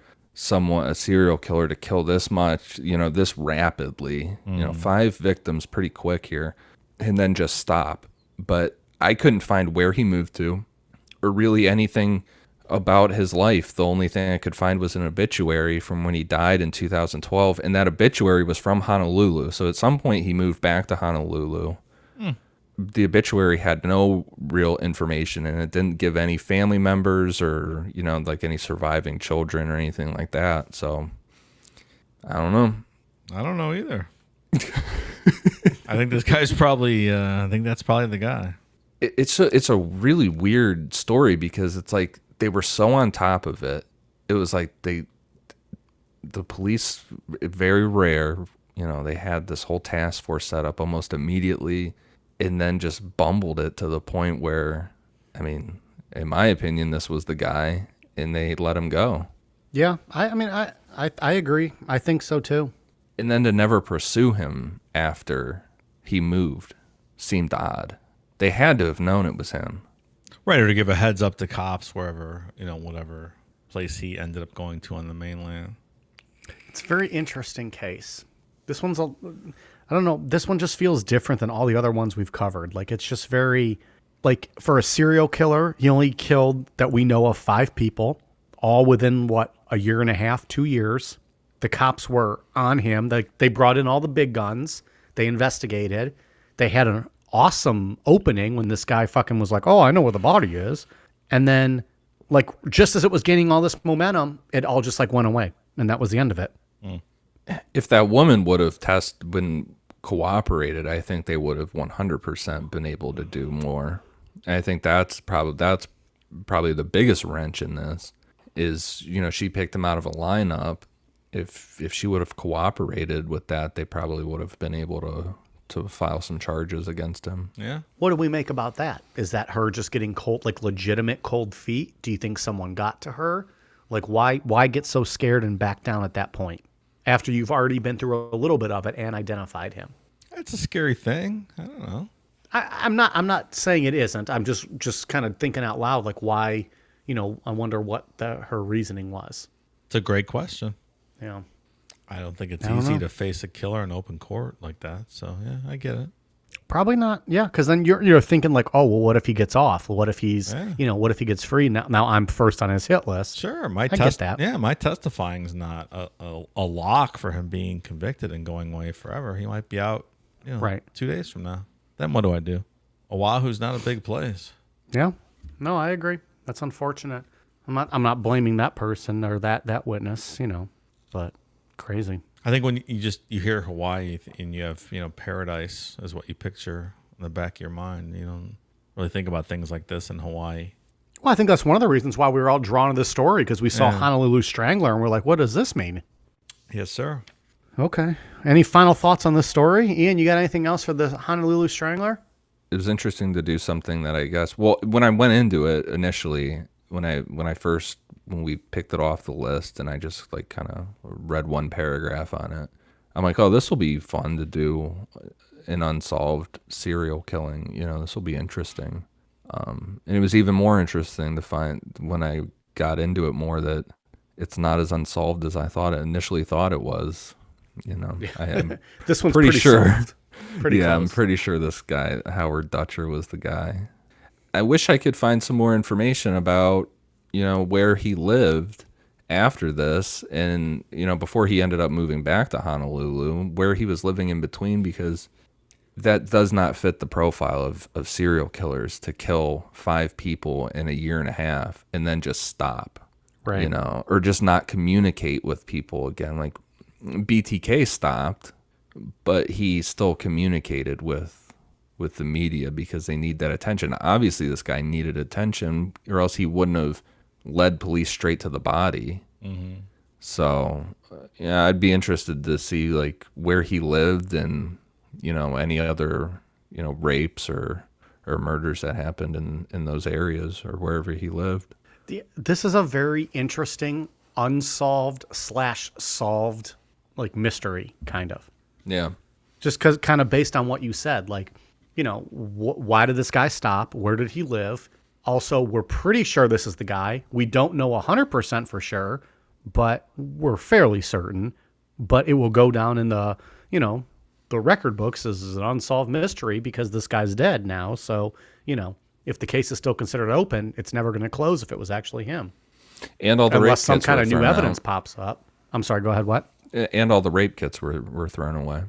a serial killer to kill this much, this rapidly, 5 victims pretty quick here, and then just stop. But I couldn't find where he moved to or really anything about his life. The only thing I could find was an obituary from when he died in 2012, and that obituary was from Honolulu. So at some point he moved back to Honolulu. The obituary had no real information, and it didn't give any family members or, any surviving children or anything like that. So I don't know. I don't know either. I think this guy's probably, I think that's probably the guy. It's a really weird story because it's like they were so on top of it. It was like the police, very rare, they had this whole task force set up almost immediately, and then just bumbled it to the point where, in my opinion, this was the guy, and they let him go. Yeah, I agree. I think so too. And then to never pursue him after he moved seemed odd. They had to have known it was him. Right, or to give a heads up to cops wherever, whatever place he ended up going to on the mainland. It's a very interesting case. This one's I don't know. This one just feels different than all the other ones we've covered. Like, it's just very like for a serial killer, he only killed that we know of 5 people, all within a year and a half, 2 years. The cops were on him. They brought in all the big guns. They investigated. They had an awesome opening when this guy fucking was like, "Oh, I know where the body is." And then, like, just as it was gaining all this momentum, it all just like went away. And that was the end of it. If that woman would have been cooperated, I think they would have 100% been able to do more. And I think that's probably the biggest wrench in this is, she picked him out of a lineup. If she would have cooperated with that, they probably would have been able to file some charges against him. Yeah. What do we make about that? Is that her just getting cold, like legitimate cold feet? Do you think someone got to her? Like, why get so scared and back down at that point after you've already been through a little bit of it and identified him? It's a scary thing. I don't know. I'm not saying it isn't. I'm just kind of thinking out loud, like why, I wonder what her reasoning was. It's a great question. Yeah. I don't think it's I don't easy know. to face a killer in open court like that. So, yeah, I get it. Probably not. Yeah, because then you're thinking like, oh, well, what if he gets off? What if he's, Yeah. what if he gets free? Now I'm first on his hit list. Sure. I get that. Yeah, my testifying's not a lock for him being convicted and going away forever. He might be out, Right. 2 days from now. Then what do I do? Oahu's not a big place. Yeah. No, I agree. That's unfortunate. I'm not blaming that person or that witness, but crazy. I think when you hear Hawaii and you have, paradise is what you picture in the back of your mind. You don't really think about things like this in Hawaii. Well, I think that's one of the reasons why we were all drawn to this story, because we saw Yeah. Honolulu Strangler and we're like, what does this mean? Yes, sir. Okay. Any final thoughts on this story? Ian, you got anything else for the Honolulu Strangler? It was interesting to do something that I guess, well, when I went into it initially, when we picked it off the list and I just like kind of read one paragraph on it, I'm like, oh, this will be fun to do an unsolved serial killing. This will be interesting. And it was even more interesting to find when I got into it more that it's not as unsolved as I initially thought it was. I am This one's pretty sure. solved. Pretty Yeah, I'm close. pretty sure this guy, Howard Dutcher, was the guy. I wish I could find some more information about, where he lived after this and, before he ended up moving back to Honolulu, where he was living in between, because that does not fit the profile of serial killers to kill 5 people in a year and a half and then just stop, Right. or just not communicate with people again. Like BTK stopped, but he still communicated with the media because they need that attention. Obviously, this guy needed attention, or else he wouldn't have led police straight to the body. Mm-hmm. So, yeah, I'd be interested to see like where he lived and any other rapes or murders that happened in those areas or wherever he lived. This is a very interesting unsolved / solved like mystery kind of. Yeah. Just because kind of based on what you said, like, why did this guy stop? Where did he live? Also, we're pretty sure this is the guy. We don't know 100% for sure, but we're fairly certain. But it will go down in the, the record books as an unsolved mystery because this guy's dead now. So, if the case is still considered open, it's never going to close if it was actually him. And all the Unless rape some kits kind were of new thrown evidence out. pops up. I'm sorry, go ahead, what? And all the rape kits were thrown away.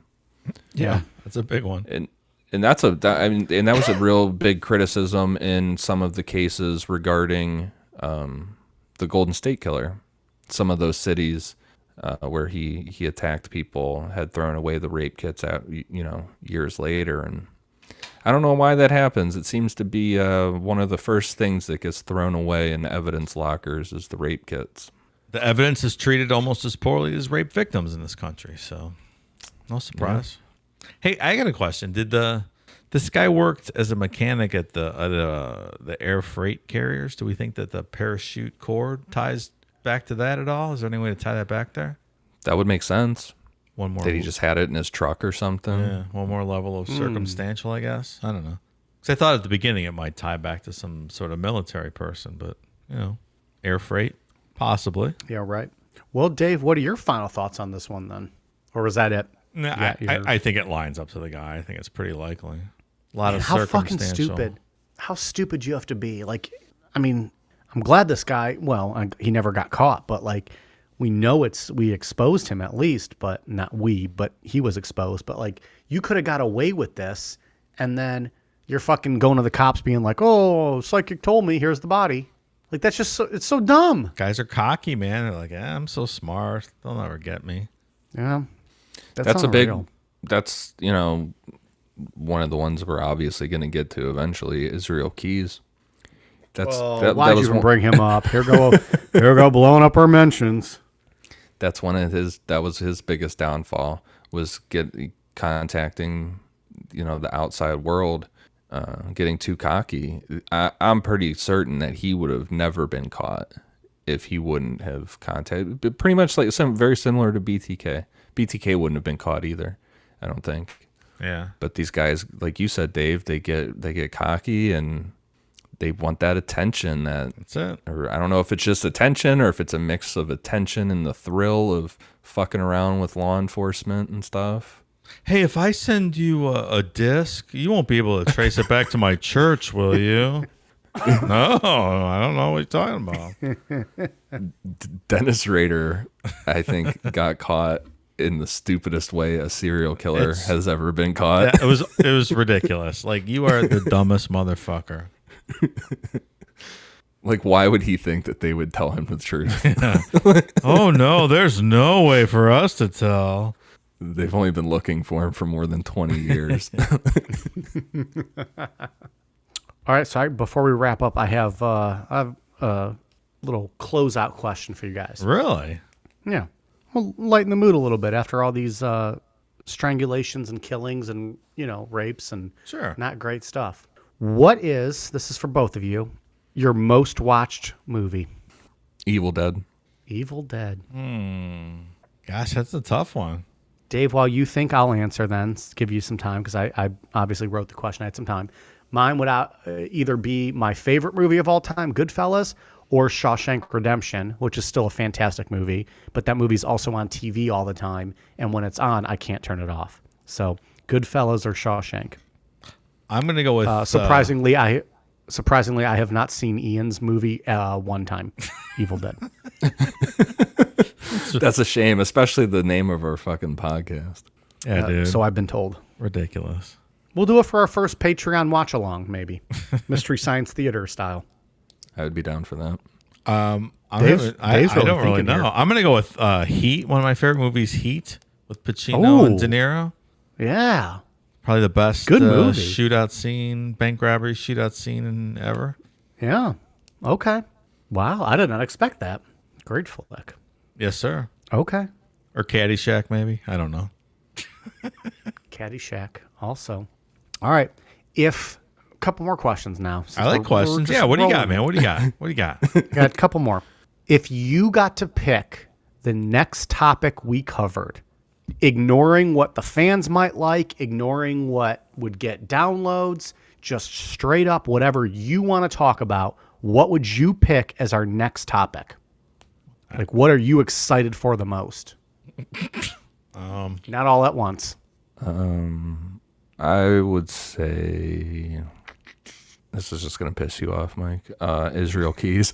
Yeah, that's a big one. And that was a real big criticism in some of the cases regarding the Golden State Killer. Some of those cities where he attacked people had thrown away the rape kits out, years later. And I don't know why that happens. It seems to be one of the first things that gets thrown away in evidence lockers is the rape kits. The evidence is treated almost as poorly as rape victims in this country, so no surprise. Hey, I got a question. Did this guy worked as a mechanic at the air freight carriers? Do we think that the parachute cord ties back to that at all? Is there any way to tie that back there? That would make sense. One more. That he just had it in his truck or something. Yeah, one more level of circumstantial, I guess. I don't know. Because I thought at the beginning it might tie back to some sort of military person, but air freight, possibly. Yeah, right. Well, Dave, what are your final thoughts on this one then? Or is that it? No, Yeah, I think it lines up to the guy. I think it's pretty likely. A lot of How fucking circumstantial. stupid. how stupid you have to be. Like, I mean, I'm glad this guy, he never got caught, but like, we know we exposed him at least, but but he was exposed. But like, you could have got away with this, and then you're fucking going to the cops being like, oh, psychic told me, here's the body. Like, that's just it's so dumb. Guys are cocky, man. They're like, I'm so smart. They'll never get me. Yeah. That's a big, that's, one of the ones we're obviously going to get to eventually, Israel Keys. Why'd you even bring him up? Here go blowing up our mentions. That was his biggest downfall, was contacting, the outside world, getting too cocky. I'm pretty certain that he would have never been caught if he wouldn't have contacted, but pretty much like very similar to BTK. BTK wouldn't have been caught either, I don't think. Yeah. But these guys, like you said, Dave, they get cocky and they want that attention. That's it. Or I don't know if it's just attention or if it's a mix of attention and the thrill of fucking around with law enforcement and stuff. Hey, if I send you a disc, you won't be able to trace it back to my church, will you? No, I don't know what you're talking about. Dennis Rader, I think, got caught in the stupidest way a serial killer has ever been caught. Yeah, it was ridiculous. Like, you are the dumbest motherfucker. Like, why would he think that they would tell him the truth? Yeah. Oh no, there's no way for us to tell. They've only been looking for him for more than 20 years. All right, so before we wrap up, I have a little closeout question for you guys. Really? Yeah. We'll lighten the mood a little bit after all these strangulations and killings and, rapes and Sure. not great stuff. This is for both of you, your most watched movie? Evil Dead. Evil Dead. Gosh, that's a tough one. Dave, while you think, I'll answer then, give you some time because I obviously wrote the question. I had some time. Mine would either be my favorite movie of all time, Goodfellas, or Shawshank Redemption, which is still a fantastic movie, but that movie's also on TV all the time, and when it's on, I can't turn it off. So, Goodfellas or Shawshank. I'm going to go with... surprisingly, I have not seen Ian's movie one time, Evil Dead. That's a shame, especially the name of our fucking podcast. Yeah, dude. So I've been told. Ridiculous. We'll do it for our first Patreon watch-along, maybe. Mystery Science Theater style. I would be down for that. I Dave's really don't really thinking know. here. I'm going to go with Heat, one of my favorite movies, Heat, with Pacino and De Niro. Yeah. Probably the best Good movie. shootout scene, bank robbery shootout scene ever. Yeah. Okay. Wow, I did not expect that. Great flick. Yes, sir. Okay. Or Caddyshack, maybe. I don't know. Caddyshack also. All right. A couple more questions now. I like questions. Yeah, what do you got, man? What do you got? What do you got? Got a couple more. If you got to pick the next topic we covered, ignoring what the fans might like, ignoring what would get downloads, just straight up whatever you want to talk about, what would you pick as our next topic? Like, what are you excited for the most? Not all at once. I would say... This is just going to piss you off, Mike. Israel Keys.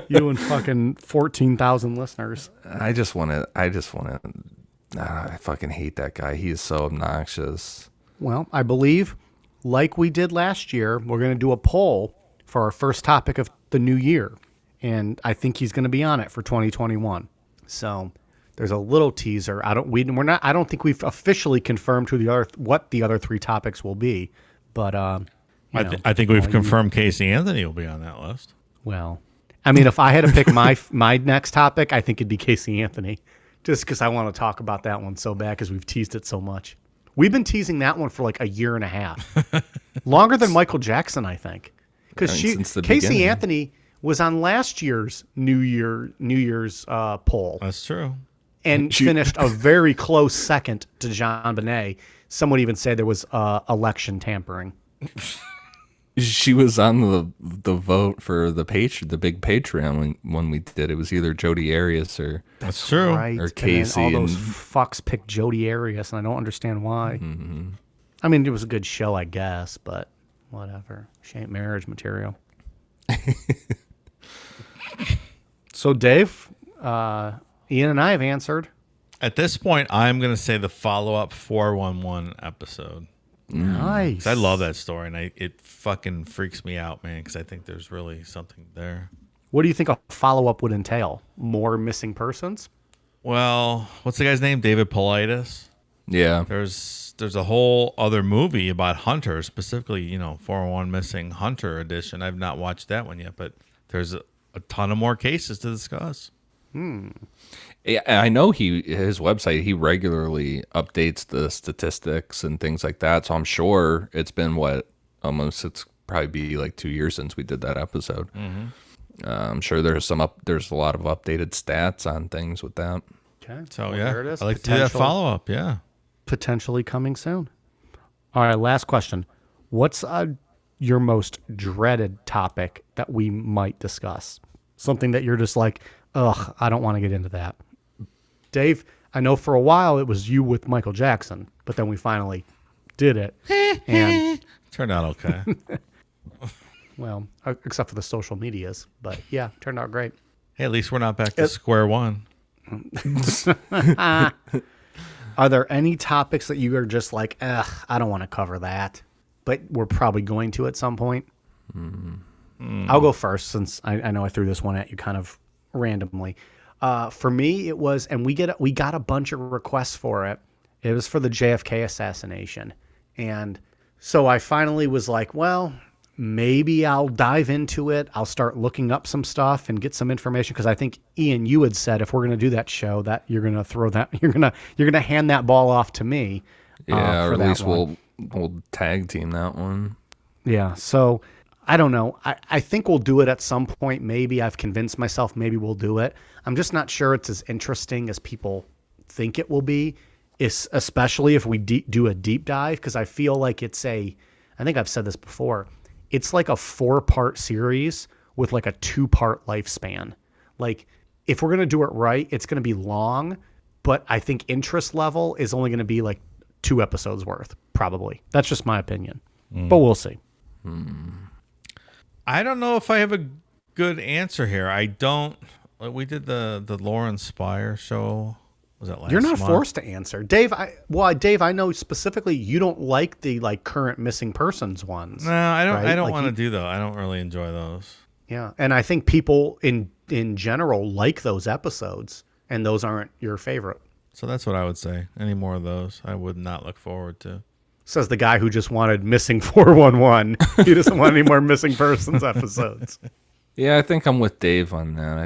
You and fucking 14,000 listeners. I fucking hate that guy. He is so obnoxious. Well, I believe, like we did last year, we're going to do a poll for our first topic of the new year. And I think he's going to be on it for 2021. So there's a little teaser. I don't think we've officially confirmed what the other three topics will be. But I think we've confirmed Casey Anthony will be on that list. Well, I mean, if I had to pick my next topic, I think it'd be Casey Anthony, just because I want to talk about that one so bad because we've teased it so much. We've been teasing that one for like a year and a half, longer than Michael Jackson, I think, because Casey beginning. Anthony was on last year's New Year's poll. That's true. And finished a very close second to John Bonet. Some would even say there was election tampering. She was on the vote for the big Patreon when we did. It was either Jodi Arias or That's true. Right. Or Casey. And all those fucks picked Jodi Arias, and I don't understand why. Mm-hmm. I mean, it was a good show, I guess, but whatever. She ain't marriage material. So, Dave, Ian and I have answered. At this point, I'm going to say the follow-up 411 episode. Nice. 'Cause I love that story, and it fucking freaks me out, man, because I think there's really something there. What do you think a follow-up would entail? More missing persons? Well, what's the guy's name? David Paulides? Yeah. There's a whole other movie about Hunter, specifically, 401 Missing Hunter edition. I've not watched that one yet, but there's a ton of more cases to discuss. Yeah, I know his website, he regularly updates the statistics and things like that. So I'm sure it's been it's probably be like 2 years since we did that episode. I'm sure there's a lot of updated stats on things with that. Okay. So, Well, yeah, there it is. I like to do that follow-up, yeah. Potentially coming soon. All right, last question. What's your most dreaded topic that we might discuss? Something that you're just like, ugh, I don't want to get into that. Dave, I know for a while it was you with Michael Jackson, but then we finally did it. And, Turned out okay. well, except for the social medias. But yeah, turned out great. Hey, at least we're not back to square one. Are there any topics that you are just like, ugh, I don't want to cover that, but we're probably going to at some point? I'll go first since I know I threw this one at you kind of randomly. For me, it was, and we got a bunch of requests for it. It was for the JFK assassination. And so I finally was like, well, maybe I'll dive into it. I'll start looking up some stuff and get some information. Cause I think Ian, you had said, if we're going to do that show, that you're going to throw that, you're going to hand that ball off to me. Yeah, or for at that least one. we'll tag team that one. Yeah. So I don't know. I think we'll do it at some point. Maybe I've convinced myself maybe we'll do it. I'm just not sure it's as interesting as people think it will be, especially if we do a deep dive, because I feel like I think I've said this before, it's like a 4-part series with like a 2-part lifespan. Like if we're going to do it right, it's going to be long, but I think interest level is only going to be like 2 episodes worth, probably. That's just my opinion, but we'll see. I don't know if I have a good answer here. I don't. We did the Lauren Spire show. Was that last You're not month? forced to answer, Dave. Dave, I know specifically you don't like the current missing persons ones. No, I don't. right? I don't Like want to do those. I don't really enjoy those. Yeah, and I think people in general like those episodes, and those aren't your favorite. So that's what I would say. Any more of those, I would not look forward to. Says the guy who just wanted Missing 411. He doesn't want any more missing persons episodes. Yeah, I think I'm with Dave on that.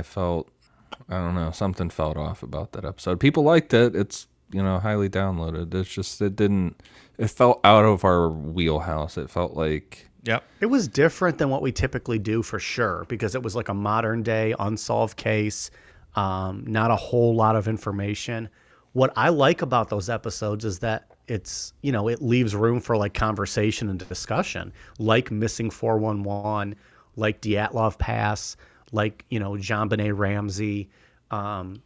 I don't know, something felt off about that episode. People liked it. It's, highly downloaded. It's just, it felt out of our wheelhouse. It felt like... Yep. It was different than what we typically do for sure, because it was like a modern day unsolved case, not a whole lot of information. What I like about those episodes is that it's, it leaves room for like conversation and discussion, like Missing 411, like Dyatlov Pass, like, JonBenet Ramsey. Some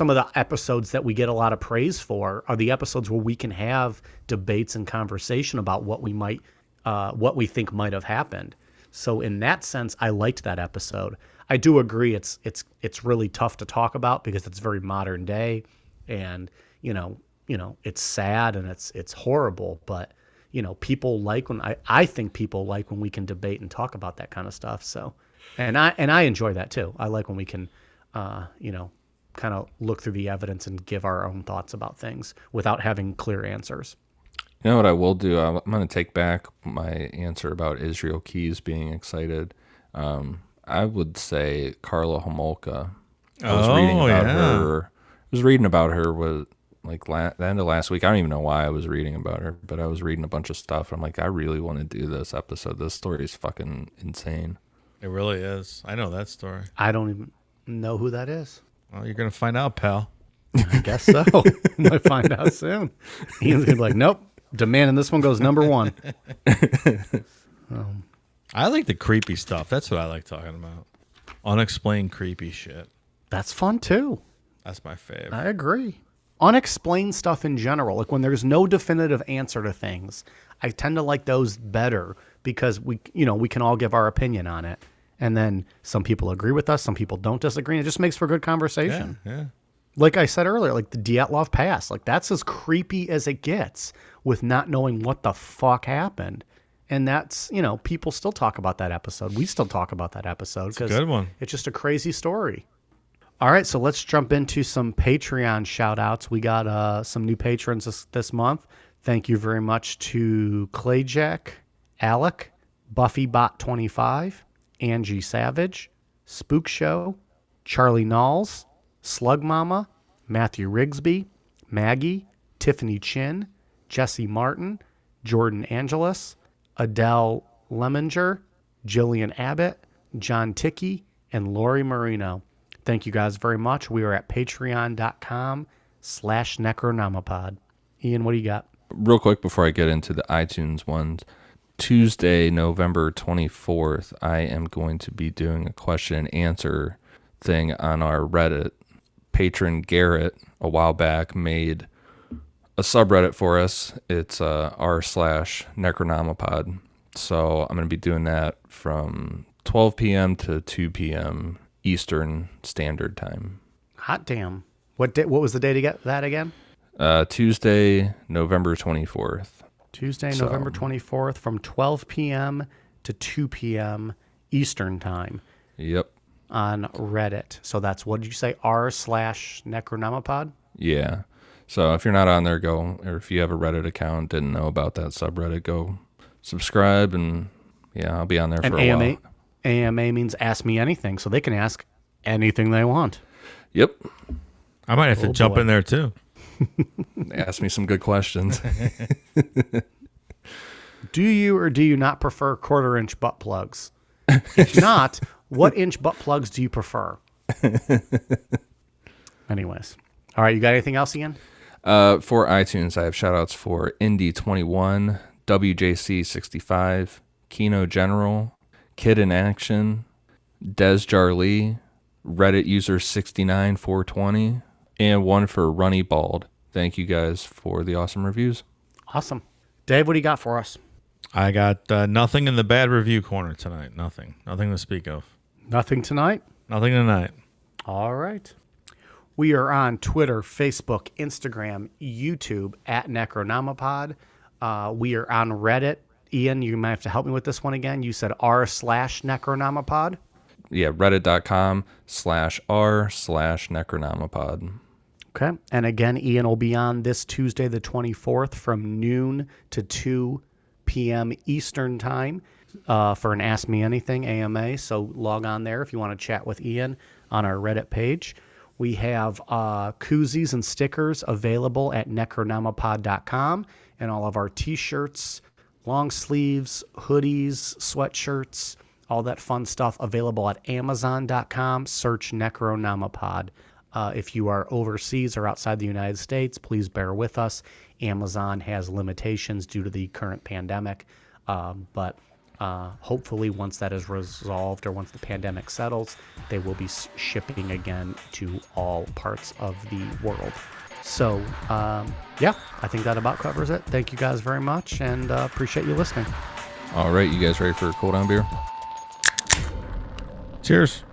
of the episodes that we get a lot of praise for are the episodes where we can have debates and conversation about what we think might have happened. So in that sense, I liked that episode. I do agree it's really tough to talk about because it's very modern day, and it's sad and it's horrible, but people like I think people like when we can debate and talk about that kind of stuff. So and I enjoy that too. I like when we can kind of look through the evidence and give our own thoughts about things without having clear answers. You know what I will do? I'm going to take back my answer about Israel Keys being excited. I would say Carla Homolka. I was reading about her with like the end of last week. I don't even know why I was reading about her, but I was reading a bunch of stuff. I'm like, I really want to do this episode. This story is fucking insane. It really is. I know that story. I don't even know who that is. Well, you're gonna find out, pal. I guess so. Might find out soon. Ian's gonna be like, nope, demanding this one goes number 1. I like the creepy stuff. That's what I like talking about. Unexplained creepy shit. That's fun too. That's my fave. I agree. unexplained stuff in general. Like when there's no definitive answer to things, I tend to like those better because we can all give our opinion on it. And then some people agree with us, some people don't disagree. And it just makes for good conversation. Yeah. Like I said earlier, like the Dyatlov Pass, like that's as creepy as it gets with not knowing what the fuck happened. And that's, people still talk about that episode. We still talk about that episode It's a good one. It's just a crazy story. All right, so let's jump into some Patreon shout-outs. We got some new patrons this month. Thank you very much to Clayjack, Alec, BuffyBot25, Angie Savage, Spook Show, Charlie Knowles, Slug Mama, Matthew Rigsby, Maggie, Tiffany Chin, Jesse Martin, Jordan Angeles, Adele Lemminger, Jillian Abbott, John Tickey, and Lori Marino. Thank you guys very much. We are at patreon.com/Necronomipod. Ian, what do you got? Real quick before I get into the iTunes ones, Tuesday, November 24th, I am going to be doing a question and answer thing on our Reddit. Patron Garrett, a while back, made a subreddit for us. It's r/Necronomipod. So I'm going to be doing that from 12 p.m. to 2 p.m. Eastern Standard Time. Hot damn. What was the day to get that again? Tuesday, November 24th. Tuesday, November 24th from 12 p.m. to 2 p.m. Eastern Time. Yep. On Reddit. So that's, what did you say, r/Necronomipod? Yeah. So if you're not on there, go, or if you have a Reddit account, didn't know about that subreddit, go subscribe, and yeah, I'll be on there for a while. AMA means ask me anything, so they can ask anything they want. Yep. I might have to jump in there too. Ask me some good questions. Do you or do you not prefer quarter-inch butt plugs? If not, what inch butt plugs do you prefer? Anyways. All right, you got anything else, Ian? For iTunes, I have shout-outs for Indy21, WJC65, Kino General, Kid in Action, Des Jarlee, Reddit user 69420, and one for Runny Bald. Thank you guys for the awesome reviews. Awesome. Dave, what do you got for us? I got nothing in the bad review corner tonight. Nothing to speak of. Nothing tonight? Nothing tonight. All right. We are on Twitter, Facebook, Instagram, YouTube at Necronomipod. We are on Reddit. Ian, you might have to help me with this one again. You said r/Necronomipod. Yeah, reddit.com/r/Necronomipod. Okay. And again, Ian will be on this Tuesday, the 24th from noon to 2 p.m. Eastern Time for an Ask Me Anything AMA. So log on there if you want to chat with Ian on our Reddit page. We have koozies and stickers available at necronomipod.com, and all of our t-shirts, long sleeves, hoodies, sweatshirts, all that fun stuff available at amazon.com. Search Necronomipod. If you are overseas or outside the United States, please bear with us. Amazon has limitations due to the current pandemic, but hopefully once that is resolved or once the pandemic settles, they will be shipping again to all parts of the world. So, yeah, I think that about covers it. Thank you guys very much, and appreciate you listening. All right, you guys ready for a cool down beer? Cheers.